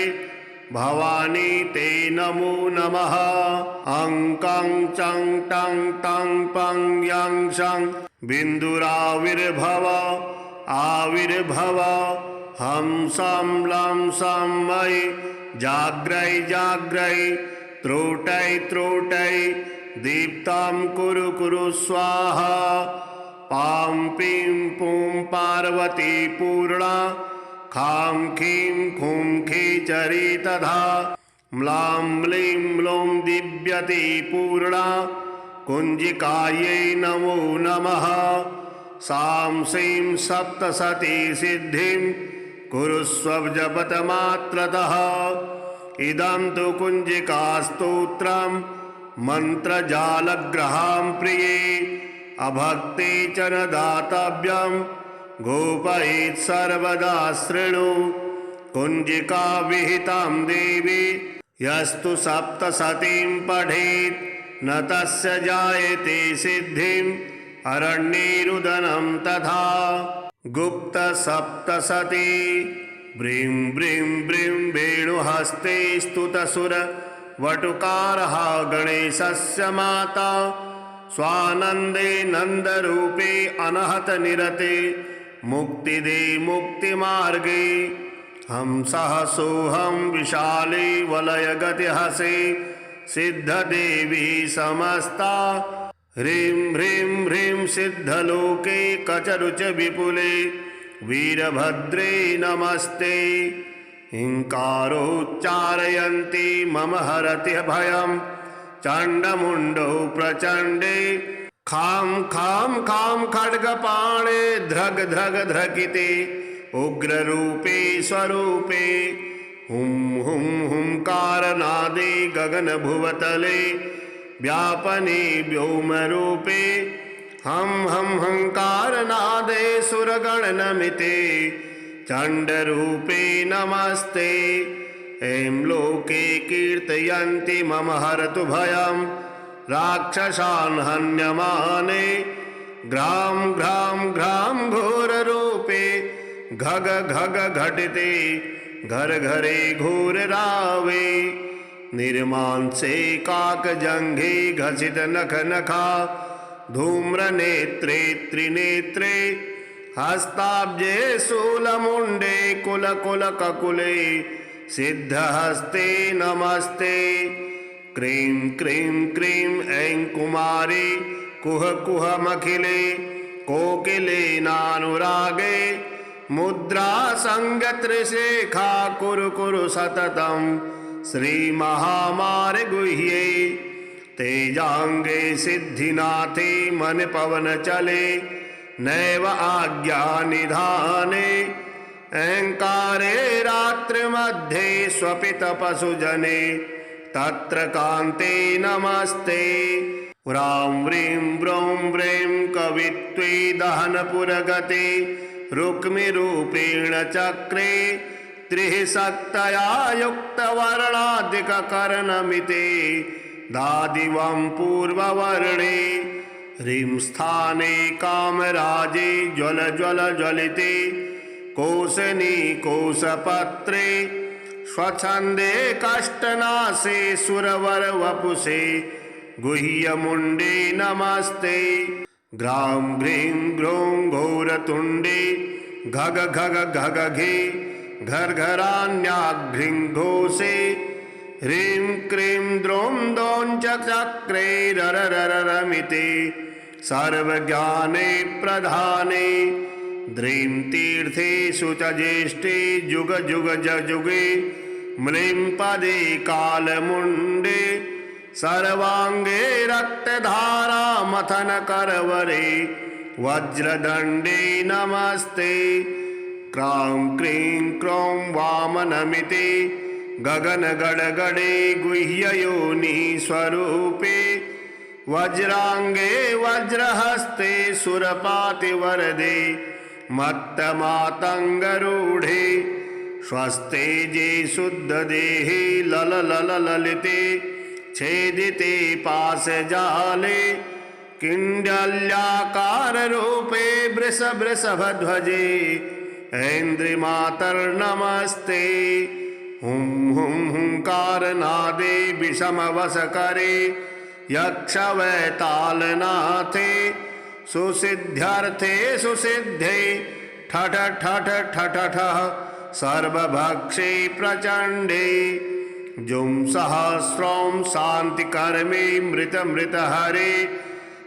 भवानी ते नमो नमः अं कं चं टं तं पं यं शं बिन्दुराविर्भव आविर्भव हं सं लं सं मयि जाग्रै जाग्रै त्रोटै त्रोटै दीप्तां कुरु कुरु स्वाहा पां पीं पूं पार्वती पूर्णा खां खीं खूं खीचरी तथा म्लां म्लीं म्लूं दिव्यति पूर्णा कुञ्जिकायै नमो नमः सां सीं सप्तशती सिद्धिं कुरुस्व जपतमात्रतः इदं तु कुञ्जिकास्तोत्रं मन्त्रजालग्रहां प्रिये अभक्ते च न दातव्यं गोपयेत् सर्वदा शृणु कुञ्जिका विहितां देवी यस्तु सप्तशतीं पठेत् न तस्य जायते सिद्धिं अरण्येरुदनं तथा गुप्त सप्तशती ब्रीं ब्रीं ब्रीं वेणुहस्ते स्तुतसुर वटुकारः गणेशस्य माता स्वानन्दे नन्दरूपे अनहत निरते मुक्तिदे मुक्तिमार्गे हंसः सोऽहं विशाले वलयगतिहसे सिद्धदेवी समस्ता ह्रीं ह्रीं ह्रीं सिद्धलोके कचरुच विपुले वीरभद्रे नमस्ते हिंकारोच्चारयन्ती मम हरति भयं चण्डमुण्डौ प्रचण्डे खां खां खां खड्गपाणे ध्रग ध्रग ध्रकिते उग्ररूपे स्वरूपे हुं हुं हुंकारनादे गगनभुवतले व्यापने व्योमरूपे हं हं हंकारनादे सुरगणनमिते चण्डरूपे नमस्ते ऐं लोके कीर्तयन्ति मम हरतु भयं राक्षसान् हन्यमाने घ्रां घ्रां घ्रां घोररूपे घग घग घटिते घर घरे घोररावे निर्मांसे काकजङ्घे घसित नख नखा धूम्रनेत्रे त्रिनेत्रे हस्ताब्जे शूलमुण्डे कुल कुल ककुले सिद्धहस्ते नमस्ते क्रीं क्रीं क्रीं ऐं कुमारी कुह कुहमखिले कोकिलेनानुरागे मुद्रा संगत्रिशेखा कुरु कुरु सततं श्रीमहामार्गगुह्ये तेजांगे सिद्धिनाथे मन पवन चले नैव आज्ञानिधाने अहंकारे रात्रिमध्ये स्वपितपशुजने तत्र कान्ते नमस्ते व्रां व्रीं ब्रौं व्रीं कवित्वे दहनपुरगते रुक्मिरूपेण चक्रे त्रिः शक्तया युक्तवर्णाधिककर्णमिते दादिवं पूर्ववर्णे ह्रीं स्थाने कामराजे ज्वल ज्वल ज्वलिते कोशनी कोशपत्रे स्वच्छन्दे कष्टनाशे सुरवर वपुषे गुह्यमुण्डे नमस्ते ग्रां घ्रीं घ्रों घोरतुण्डे घग घग घग घे घर्घरान्याघ्रीं घोषे ह्रीं क्रीं द्रौं दौं चक्रे ररररमिते सर्वज्ञाने प्रधाने द्रीं तीर्थेषु च ज्येष्ठे जुग जुग जुगे म्लीं पदे कालमुण्डे सर्वांगे रक्तधारा मथन करवरे वज्रदण्डे नमस्ते क्रां क्रीं क्रों वामनमिते गगन गडगडे गुह्ययोनि स्वरूपे वज्रांगे वज्रहस्ते सुरपातिवरदे मत्तमातंगरूढे स्वस्तेजे शुद्धदेहे लललललिते छेदिते पाशजाले किंडल्याकाररूपे वृषभध्वजे ऐन्द्रिमातर्नमस्ते। हुं हुं हुंकारनादे विषमवशकरे यक्षवैतालनाथे सुसिद्ध्यर्थे सुसिद्धे ठठ ठठ ठठ ठः सर्वभक्षे प्रचंडे जुं सहस्रं शांतिकर्मे मृतमृतहरे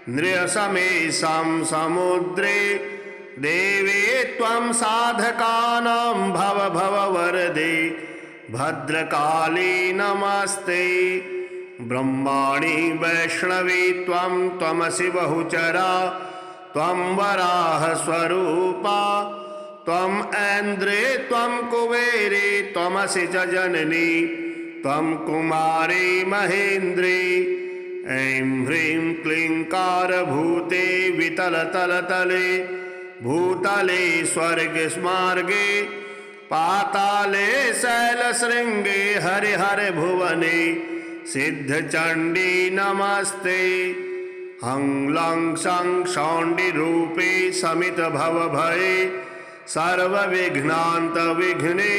नृयसमेशं समुद्रे देवे त्वं साधकानां भव भव वरदे भद्रकाली नमस्ते। ब्रह्माणि वैष्णवी त्वं त्वमसि बहुचरा त्वं वराह स्वरूपा त्वं ऐन्द्रे त्वं कुबेरे त्वमसि च जननी त्वं कुमारी महेन्द्रे। ऐं ह्रीं क्लींकारभूते वितलतलतले भूतले स्वर्गस्मार्गे पाताले शैलशृंगे हरिहर भुवने सिद्धचंडी नमस्ते। हं लं शं शौण्डिरूपे शमितभवभये सर्वविघ्नान्तविघ्ने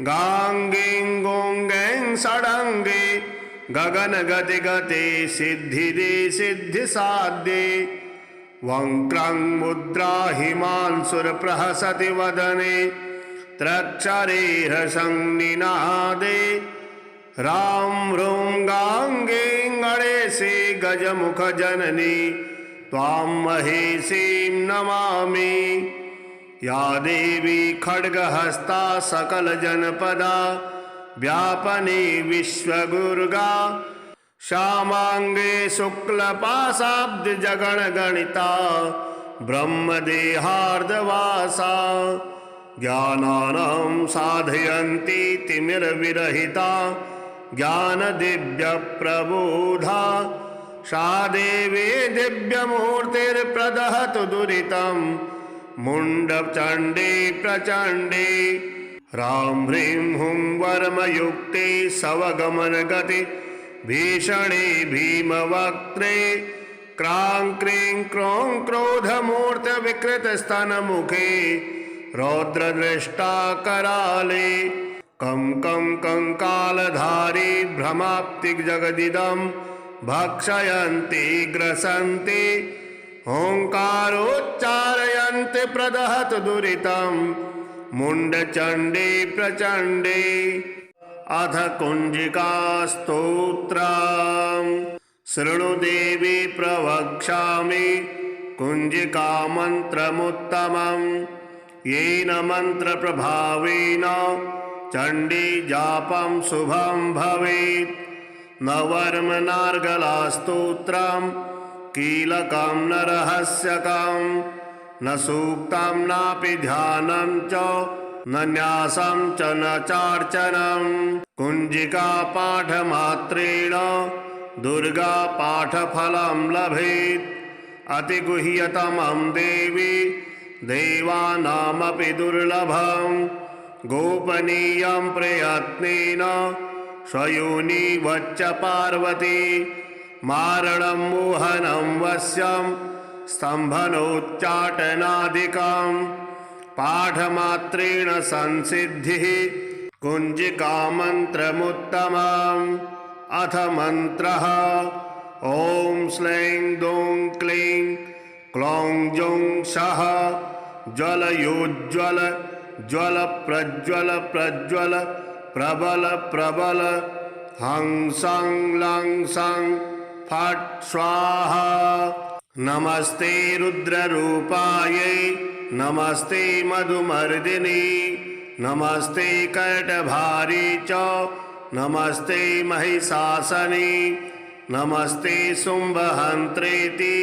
गां गीं गों गैं षडङ्गे गगनगतिगते सिद्धिदे सिद्धिसाध्ये वंक्रं मुद्रा हिमांशुरप्रहसति वदने त्रक्षरेह संनिनादे रां रूं गां गीं गणेशे गजमुख जननी त्वां महेशीं नमामि। या देवी खड्गहस्ता सकलजनपदा व्यापने विश्वगुर्गा श्यामांगे शुक्लपाशाब्दजगणगणिता ब्रह्मदेहार्धवासा ज्ञानानां साधयन्ती तिमिरविरहिता ज्ञानदिव्यप्रबोधा सा देवी दिव्यमूर्तिर्प्रदहतु दुरितं मुण्डचण्डे प्रचण्डे। रां ह्रीं हुं वर्मयुक्ते सवगमनगति भीषणे भीमवक्त्रे क्रां क्रीं क्रों क्रोधमूर्तिविकृतस्तनमुखे रौद्रदृष्टा कराले कं कं कंकालधारी भ्रमाप्तिजगदिदं भक्षयन्ति ग्रसन्ति ओंकारोच्चारयन्ति प्रदहतु दुरितं मुण्डचण्डे प्रचण्डे। अथ कुञ्जिका स्तोत्रम्। शृणु देवी प्रवक्ष्यामि कुञ्जिका मन्त्रमुत्तमम् येन मन्त्रप्रभावेन चण्डी जापं शुभं भवेत्। न वर्मनार्गलास्तोत्रं कीलकं न रहस्यकं न सूक्तं नापि ध्यानं च न न्यासं च न चार्चनं। कुञ्जिका पाठमात्रेण दुर्गा पाठफलं लभेत्। अतिगुह्यतमं देवी देवानामपि दुर्लभं गोपनीयं प्रयत्नेन स्वयोनि वच्च पार्वती मारणं मोहनं वश्यं स्तम्भनोच्चाटनादिकं पाठमात्रेण संसिद्धिः कुञ्जिका मन्त्रमुत्तमम्। अथ मन्त्रः ॐ श्लैं दूं क्लीं क्लौं जुं सः ज्वलयोज्ज्वल ज्वल प्रज्वल प्रज्वल प्रबल प्रबल हं सं लं सं फट् स्वाहा। नमस्ते रुद्ररूपायै नमस्ते मधुमर्दिनी नमस्ते कर्टभारी च नमस्ते महिषासनी नमस्ते शुम्भहन्त्रेति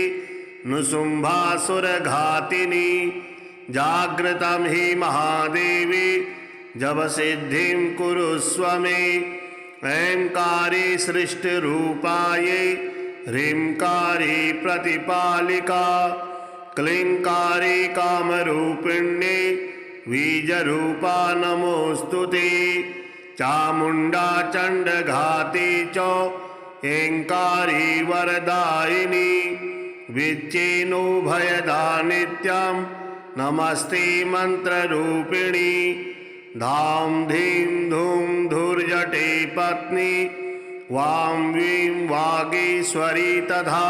नुशुम्भासुरघातिनी। जागृतं हि महादेवी जपसिद्धिं कुरुष्व मे। ऐंकारी सृष्टिरूपायै ह्रींकारी प्रतिपालिका क्लींकारी कामरूपिण्ये बीजरूपा नमोऽस्तुते चामुण्डा चण्डघाती च ऐङ्कारी वरदायिनी विच्चेनोभयदा नित्यं नमस्ते मन्त्ररूपिणी धां धीं धूं धूर्जटे पत्नी वां वीं वागीश्वरी तथा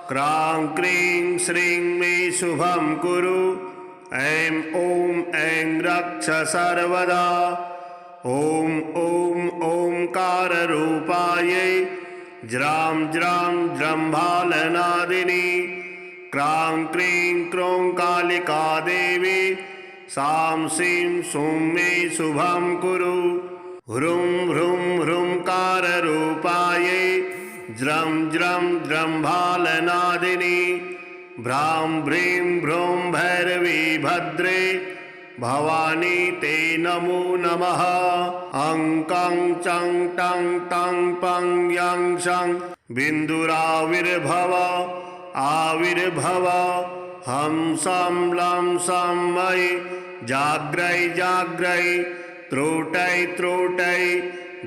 क्रां क्रीं श्रीं मे शुभं कुरु ऐं ॐ ऐं रक्ष सर्वदा ॐ ॐ ओंकाररूपायै ज्रां ज्रां जृम्भालनादिनी क्रां क्रीं क्रों कालिका देवी सां सीं सूं मे शुभं कुरु ह्रूं ह्रूं ह्रूंकाररूपायै ज्रं ज्रं जृम्भालनादिनी भ्रां भ्रीं भ्रूं भैरवी भद्रे भवानी ते नमो नमः अं कं चं टं तं पं यं शं बिन्दुराविर्भव आविर्भव हं सं लं सं मयि जाग्रै जाग्रै त्रोटै त्रोटै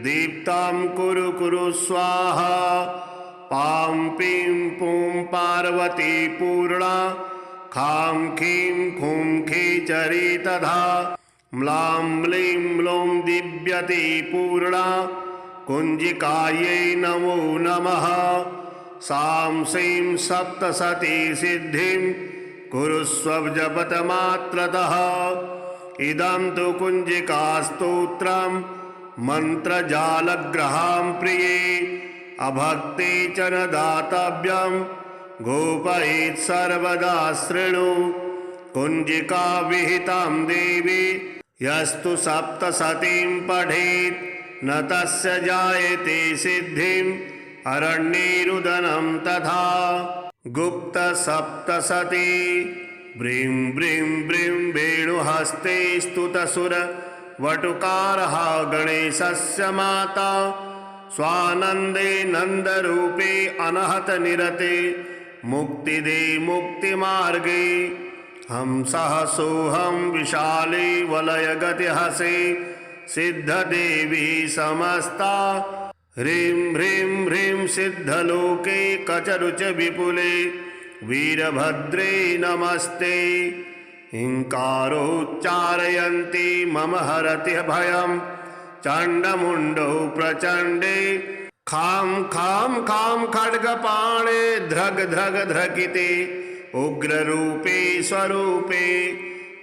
दीप्तं कुरु कुरु स्वाहा पां पीं पूं पार्वती पूर्णा खां खीं खूं खीचरी तथा म्लां म्लीं म्लौं दिव्यति पूर्णा कुञ्जिकायै नमो नमः सां सीं सप्तशती सिद्धिं कुरुस्व जपतमात्रतः इदं तु कुञ्जिकास्तोत्रं मन्त्रजालग्रहां प्रिये अभक्ते च न दातव्यं गोपयेत् सर्वदा शृणु कुञ्जिका विहितां देवी यस्तु सप्तशतीं पठेत् न तस्य जायते सिद्धिम् अरण्येरुदनं तथा गुप्त सप्तशती ब्रीं ब्रीं ब्रीं वेणुहस्ते स्तुतसुर वटुकारः गणेशस्य माता स्वानन्दे नन्दरूपे अनहत निरते मुक्तिदे मुक्तिमार्गे हंसः सोऽहं विशाले वलयगतिहसे सिद्धदेवी समस्ता ह्रीं ह्रीं ह्रीं सिद्धलोके कचरुच विपुले वीरभद्रे नमस्ते हिंकारोच्चारयन्ती मम हरति भयं चण्डमुण्डौ प्रचण्डे खां खां खां खड्गपाणे ध्रग ध्रग ध्रकिते उग्ररूपे स्वरूपे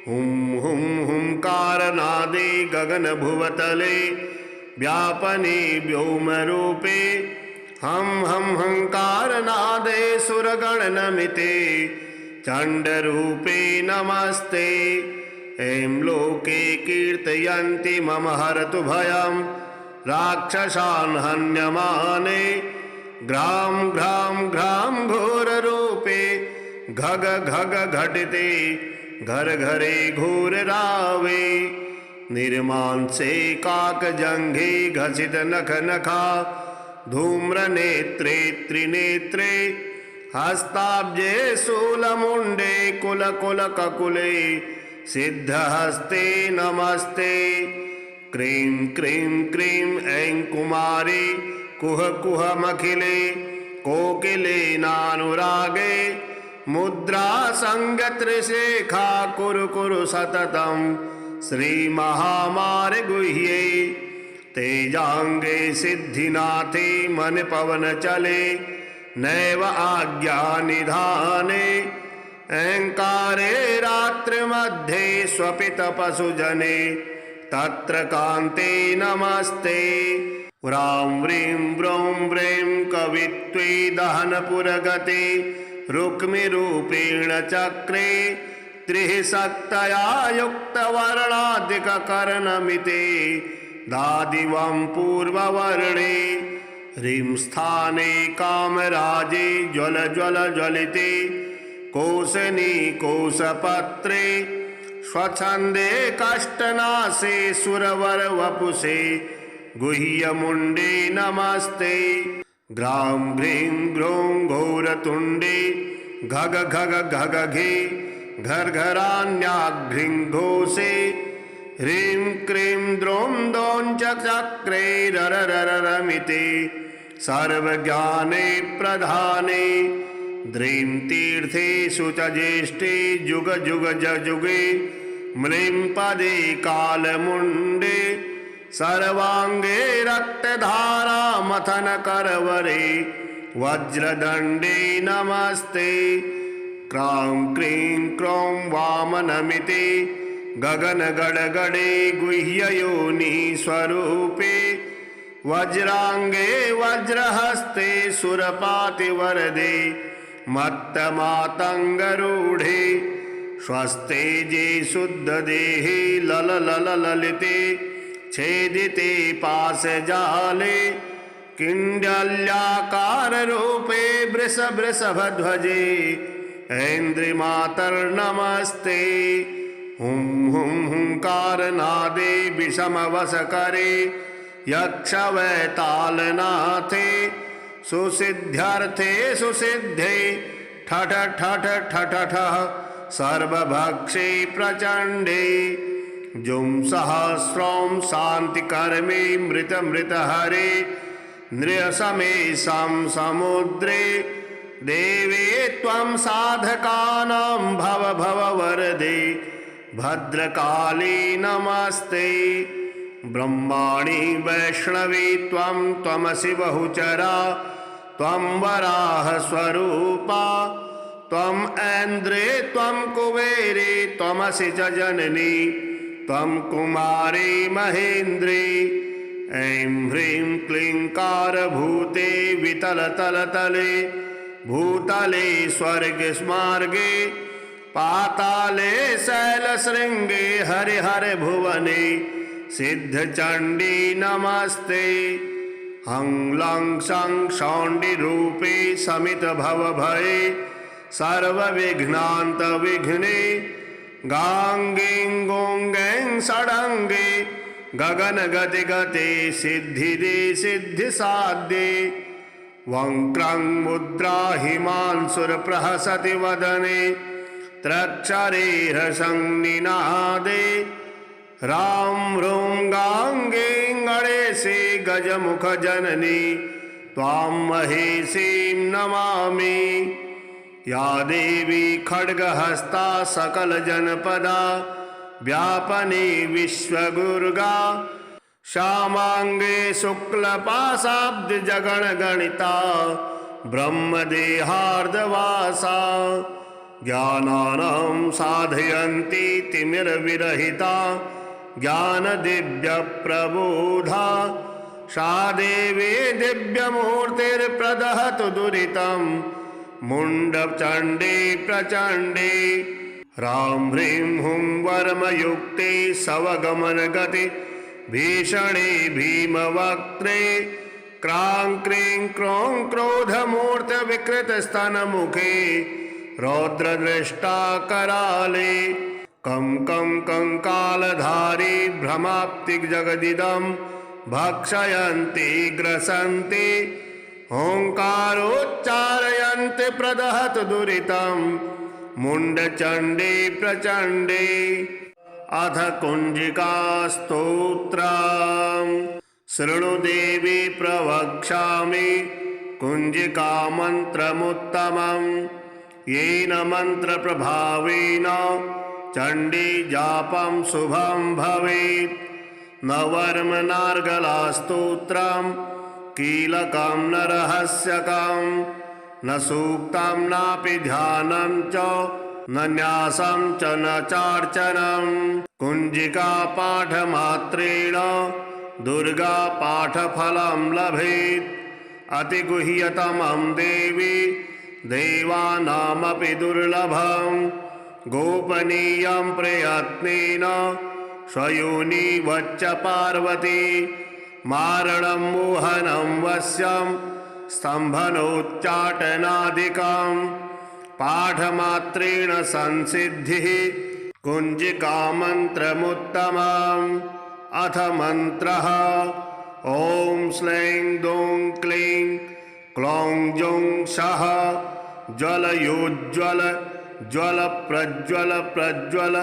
हुं हुं हुंकारनादे गगनभुवतले व्यापने व्योमरूपे हं हं हंकारनादे सुरगणनमिते चण्डरूपे नमस्ते ऐं लोके कीर्तयन्ति मम हरतु भयं राक्षसान् हन्यमाने घ्रां घ्रां घ्रां घोररूपे घग घग घटिते घर घरे घोररावे निर्मांसे काकजङ्घे घसित नख नखा धूम्रनेत्रे त्रिनेत्रे हस्ताब्जे शूलमुण्डे कुलकुलककुले सिद्धहस्ते नमस्ते क्रीं क्रीं क्रीं ऐं कुमारी कुह कुहमखिले कोकिलेनानुरागे मुद्रा संगत्रिशेखा कुरु कुरु सततं श्रीमहामारि गुह्ये तेजांगे सिद्धिनाथे मन पवन चले नैव आज्ञा निधाने ऐंकारे रात्रिमध्ये स्वपित पशुजने तत्र कान्ते नमस्ते व्रां व्रीं व्रौं व्रीं कवित्वे दहनपुरगते रुक्मिरूपेण चक्रे त्रिः शक्तया युक्तवर्णाधिककर्णमिते दादिवं पूर्ववर्णे ह्रीं स्थाने कामराजे ज्वल ज्वल ज्वलिते कोशनी कोशपत्रे स्वच्छन्दे कष्टनाशे सुरवर वपुषे गुह्यमुण्डे नमस्ते ग्रां घ्रीं ग्रौं घोरतुण्डे घग घग घग घे घर्घरान्याघ्रीं घोषे ह्रीं क्रीं द्रौं दौं चक्रे ररररमिते सर्वज्ञाने प्रधाने द्रीं तीर्थेषु च ज्येष्ठे जुग जुग जुगे म्लीं पदे कालमुण्डे सर्वांगे रक्तधारा मथन करवरे वज्रदंडे नमस्ते क्रां क्रीं क्रों वामनमिते गगन गडगडे गुह्ययोनि स्वरूपे वज्रांगे वज्रहस्ते सुरपातिवरदे मत्तमातंगरूढे स्वस्तेजे शुद्धदेहे लललललिते छेदिते पाशजाले किंडल्याकार रूपे वृषभध्वजे ऐन्द्रिमातर्नमस्ते हुं हुं हुंकारनादे विषमवशकरे यक्षवैतालनाथे सुसिद्ध्यर्थे सुसिद्धे ठठ ठठ ठठ ठः सर्वभक्षे प्रचंडे जुं सहस्रं शांतिकर्मे मृतमृतहरे नृयसमेशं समुद्रे देवे त्वं साधकानां भववरदे भद्रकाली नमस्ते ब्रह्माणि वैष्णवी त्वं त्वमसि बहुचरा त्वं वराहस्वरूपा त्वं ऐन्द्रे त्वं कुबेरे त्वमसि च जननी त्वं कुमारी महेन्द्रे ऐं ह्रीं क्लींकारभूते वितलतलतले भूतले स्वर्गस्मार्गे पाताले शैलशृंगे हरिहर भुवने सिद्धचण्डी नमस्ते हं लं शं शौण्डिरूपे शमितभवभये सर्वविघ्नान्तविघ्ने गां गीं गों गैं षडङ्गे गगनगतिगते सिद्धिदे सिद्धिसाध्ये वङ्क्रं मुद्रा हिमांशुरप्रहसति वदने त्रक्षरेरसंनिनादे रां ह्रूं गां गीं गणेशे गजमुखजननी त्वां महेशीं नमामि या देवी खड्गहस्ता सकलजनपदा व्यापने विश्वगुर्गा श्यामांगे शुक्लपाशाब्दजगणगणिता ब्रह्मदेहार्धवासा ज्ञानानां साधयन्ती तिमिरविरहिता ज्ञानदिव्यप्रबोधा सा देवी दिव्यमूर्तिर्प्रदहतु दुरितं मुण्डचण्डे प्रचण्डे रां ह्रीं हुं वर्मयुक्ते सवगमनगति भीषणे भीमवक्त्रे क्रां क्रीं क्रों क्रोधमूर्तविकृतस्तनमुखे रौद्रदृष्टा कराले कं कं कंकालधारी भ्रमाप्तिजगदिदं भक्षयन्ति ग्रसन्ति ओंकारोच्चारयन्ति प्रदहतु दुरितं मुण्डचण्डे प्रचण्डे अथ कुञ्जिकास्तोत्रम् शृणु देवी प्रवक्ष्यामि कुञ्जिकामन्त्रमुत्तमम् येन मन्त्रप्रभावेन चण्डी जापं शुभं भवेत् न वर्मनार्गलास्तोत्रं कीलकं न रहस्यकं न सूक्तं नापि ध्यानं च न न्यासं च न चार्चनं कुञ्जिका पाठमात्रेण दुर्गा पाठफलं लभेत् अतिगुह्यतमं देवी देवानामपि दुर्लभं गोपनीयं प्रयत्नेन स्वयोनि वच्च पार्वती मारणं मोहनं वश्यं स्तम्भनोच्चाटनादिकं पाठमात्रेण संसिद्धिः कुञ्जिकामन्त्रमुत्तमम् अथ मन्त्रः ॐ श्लैं दों क्लीं क्लौं जौं सः ज्वलयोज्ज्वल ज्वल प्रज्वल प्रज्वल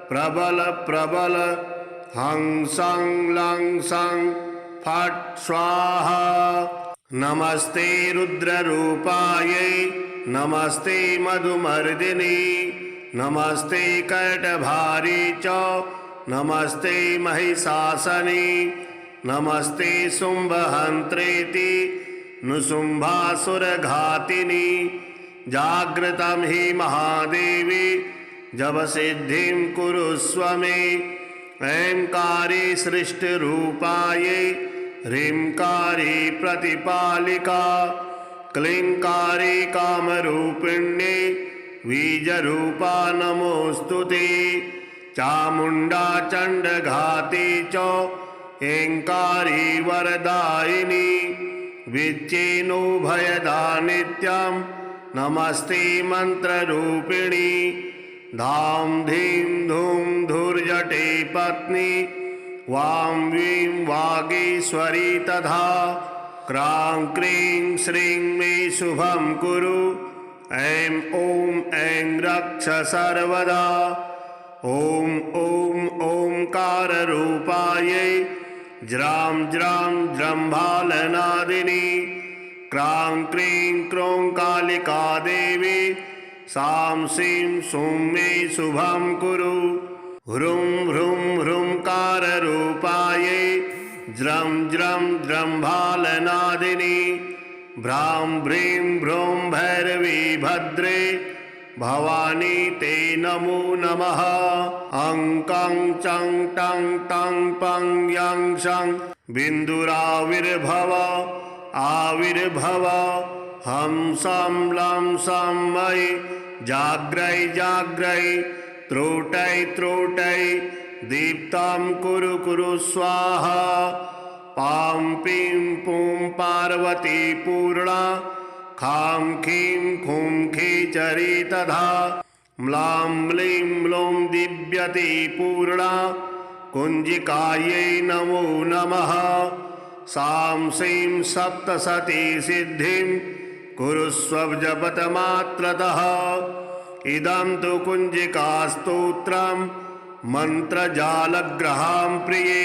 प्रबल प्रबल हं सं लं सं फट् स्वाहा। नमस्ते रुद्ररूपायै नमस्ते मधुमर्दिनी नमस्ते कैटभारी च नमस्ते महिषासनी नमस्ते शुम्भहन्त्रेति नुशुम्भासुरघातिनी। जागृतं हि महादेवी जपसिद्धिं कुरुष्व मे। ऐंकारी सृष्टिरूपायै ह्रींकारी प्रतिपालिका क्लींकारी कामरूपिण्यै बीजरूपा नमोऽस्तु ते। चामुण्डा चण्डघाती च ऐंकारी वरदायिनी विच्चेनो भयदा नित्यं नमस्ते मंत्ररूपिणी। धाम धीं धूम धूर्जटे पत्नी वां वीं वागीश्वरी तथा क्रां क्रीं श्रीं मे शुभं कुरु। ऐं ॐ ऐं रक्ष सर्वदा। ॐ ॐ ओंकाररूपायै ज्रां ज्रां जृम्भालनादिनी क्रां क्रीं क्रों कालिका देवी सां सीं सूं मे शुभं कुरु। ह्रूं ह्रूं ह्रूंकाररूपायै ज्रं ज्रं जृम्भालनादिनी भ्रां भ्रीं भ्रूं भैरवी भद्रे भवानी ते नमो नमः। अं कं चं टं तं पं यं शं बिन्दुराविर्भव आविर्भव। हं सं लं सं मयि जाग्रय जाग्रय त्रोटय त्रोटय दीप्तं कुरु कुरु स्वाहा। पां पीं पूं पार्वती पूर्णा खां खीं खूं खीचरी तथा म्लां म्लीं म्लौं दिव्यति पूर्णा कुञ्जिकायै नमो नमः। सां सीं सप्तशती सिद्धिं कुरुष्व जपतमात्रतः। इदं तु कुञ्जिकास्तोत्रं मन्त्रजालग्रहां प्रिये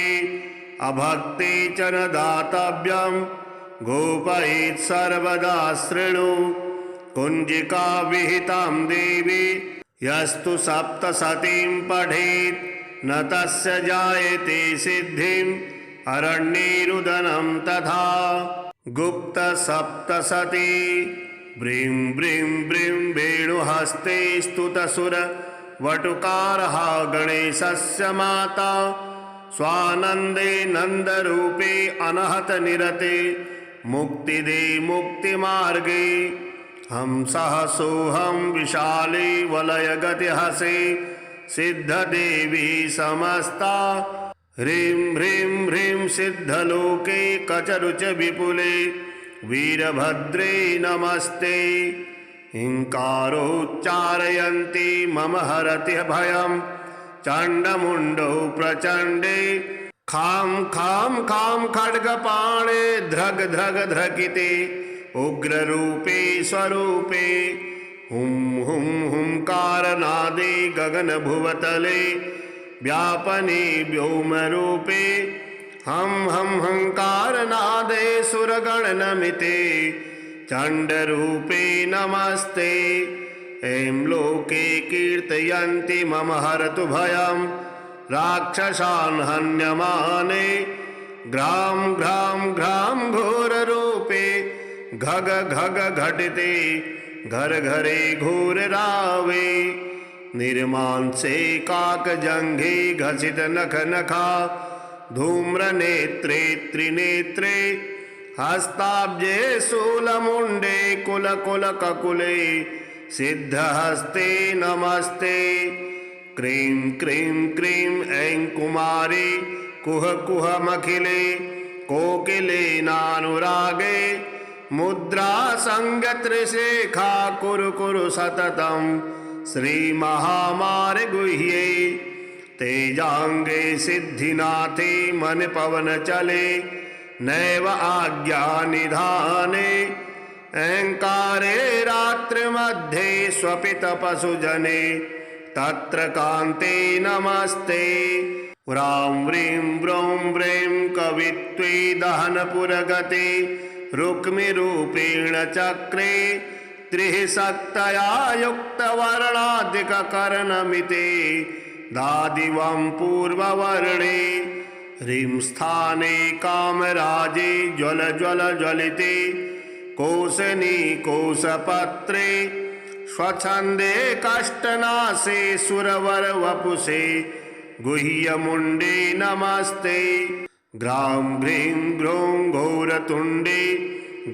अभक्ते च न दातव्यं गोपयेत् सर्वदा शृणु। कुञ्जिका विहितां देवी यस्तु सप्तशतीं पठेत् न तस्य जायते सिद्धिं अरण्ये रुदनं तथा। गुप्त सप्तशती ब्रीं ब्रीं ब्रीं वेणुहस्ते स्तुतसुर वटुकारः गणेशस्य माता स्वानन्दे नन्दरूपे अनहत निरते मुक्तिदे मुक्तिमार्गे। हंसः सोऽहं विशाले वलयगतिहसे सिद्धदेवी समस्ता ह्रीं ह्रीं ह्रीं सिद्धलोके कचरुच विपुले वीरभद्रे नमस्ते। हिंकारोच्चारयन्ती मम हरति भयं चण्डमुण्डौ प्रचण्डे खां खां खां खड्गपाणे ध्रग ध्रग ध्रकिते उग्ररूपे स्वरूपे। हुं हुं हुंकारनादे गगनभुवतले व्यापने व्योमरूपे। हं हं हंकारनादे सुरगणनमिते चण्डरूपे नमस्ते। ऐं लोके कीर्तयन्ति मम हरतु भयं राक्षसान् हन्यमाने घ्रां घ्रां घ्रां घोररूपे घग घग घटिते घर घरे घोररावे। निर्मांसे काकजङ्घे घसित नख नखा धूम्रनेत्रे त्रिनेत्रे हस्ताब्जे शूलमुण्डे कुल कुल ककुले सिद्धहस्ते नमस्ते। क्रीं क्रीं क्रीं ऐं कुमारी कुह कुहमखिले कोकिलेनानुरागे मुद्रा संगत्रिशेखा कुरु कुरु सततं श्रीमहामार्गगुह्ये। तेजांगे सिद्धिनाथे मन पवन चले नैव आज्ञा निधाने ऐङ्कारे रात्रिमध्ये स्वपितपशुजने तत्र कान्ते नमस्ते। व्रां व्रीं ब्रौं व्रीं कवित्वे दहनपुरगते रुक्मिरूपेण चक्रे त्रिः शक्तया युक्तवर्णादिककर्णमिते दादिवं पूर्ववर्णे। ह्रीं स्थाने कामराजे ज्वल ज्वल ज्वलिते कोशनी कोशपत्रे स्वच्छन्दे कष्टनाशे सुरवर वपुषे गुह्यमुण्डे नमस्ते। ग्रां घ्रीं ग्रौं घोरतुण्डे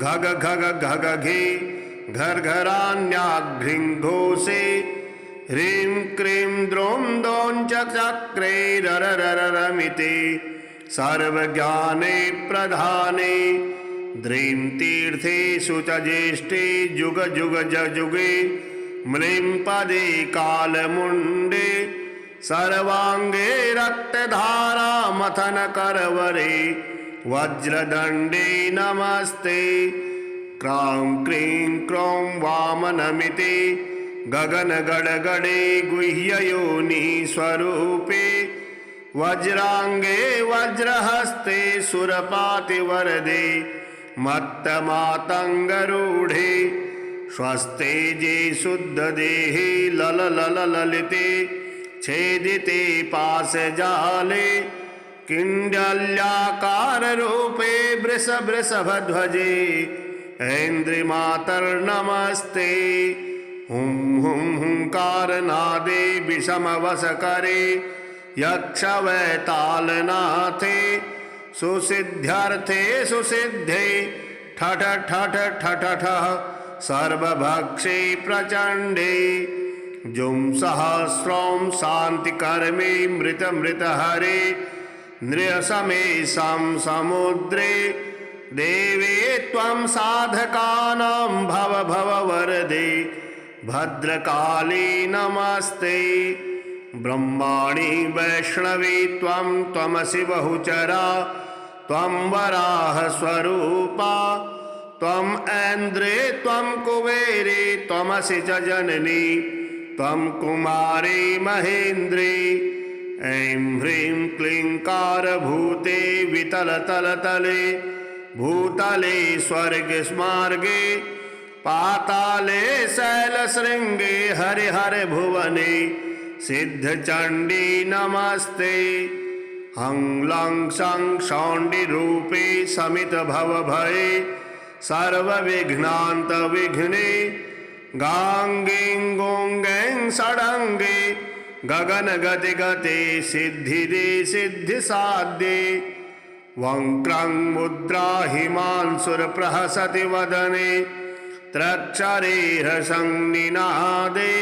घग घग घघघे घर्घरान्याघ्रीं घोषे ह्रीं क्रीं द्रौं दौं चक्रे ररररमिते सर्वज्ञाने प्रधाने। द्रीं तीर्थेषु च ज्येष्ठे जुग जुग जुगे म्लीं पदे कालमुण्डे सर्वाङ्गे रक्तधारा मथन करवरे वज्रदण्डे नमस्ते। क्रां क्रीं क्रों वामनमिते गगन गडगडे गुह्ययोनि स्वरूपे वज्रांगे वज्रहस्ते सुरपातिवरदे मत्तमातङ्गरूढे स्वस्तेजे शुद्धदेहे लललललिते छेदिते पाशजाले किण्डल्याकाररूपे वृषभध्वजे ऐन्द्रिमातर्नमस्ते। हुं हुं हुंकारनादे विषमवशकरे यक्षवैतालनाथे सुसिद्ध्यर्थे सुसिद्धे ठठ ठठ ठठ ठः सर्वभक्षे प्रचण्डे। जुं सहस्रं शान्तिकर्मे मृतमृतहरे नृयसमेशं समुद्रे देवे त्वं साधकानां भव भव वरदे भद्रकाली नमस्ते। ब्रह्माणि वैष्णवी त्वं त्वमसि बहुचरा त्वं वराह स्वरूपा त्वं ऐन्द्रे त्वं कुबेरे त्वमसि च जननी त्वं कुमारी महेन्द्रे। ऐं ह्रीं क्लीं कारभूते वितलतलतले भूतले स्वर्गस्मार्गे पाताले शैलशृङ्गे हरिहरभुवने सिद्धचण्डी नमस्ते। हं लं शं शौण्डिरूपे शमितभवभये सर्वविघ्नान्तविघ्ने गां गीं गूं गैं षडङ्गे गगनगतिगते सिद्धिदे सिद्धिसाध्ये। वं क्रं मुद्रा हिमांशुरप्रहसति वदने त्रक्षरेरसंनिनादे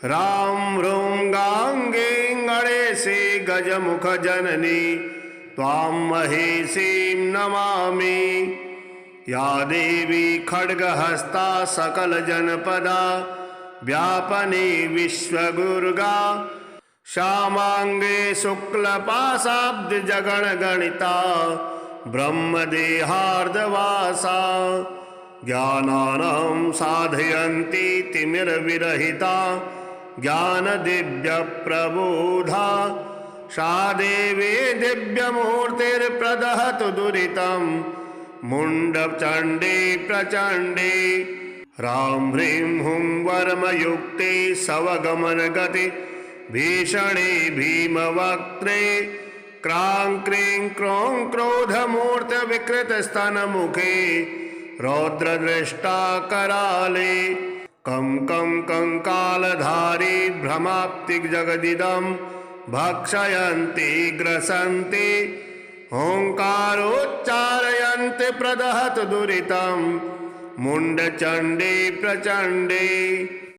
रां ह्रूं गां गीं गणेशे गजमुखजननी त्वां महेशीं नमामि। या देवी खड्गहस्ता सकलजनपदा व्यापने विश्वगुर्गा श्यामांगे शुक्लपाशाब्दजगणगणिता ब्रह्मदेहार्धवासा ज्ञानानां साधयन्ती तिमिरविरहिता ज्ञानदिव्यप्रबोधा सा देवी दिव्यमूर्तिर्प्रदहतु दुरितं मुण्डचण्डे प्रचण्डे। ह्रां ह्रीं हुं वर्मयुक्ते सवगमनगते भीषणे भीमवक्त्रे क्रां क्रीं क्रों क्रोधमूर्तविकृतस्तनमुखे रौद्रदृष्टा कराले कं कं कंकालधारी भ्रमाप्तिजगदिदं भक्षयन्ति ग्रसन्ति ओंकारोच्चारयन्ति प्रदहतु दुरितं मुण्डचण्डे प्रचण्डे।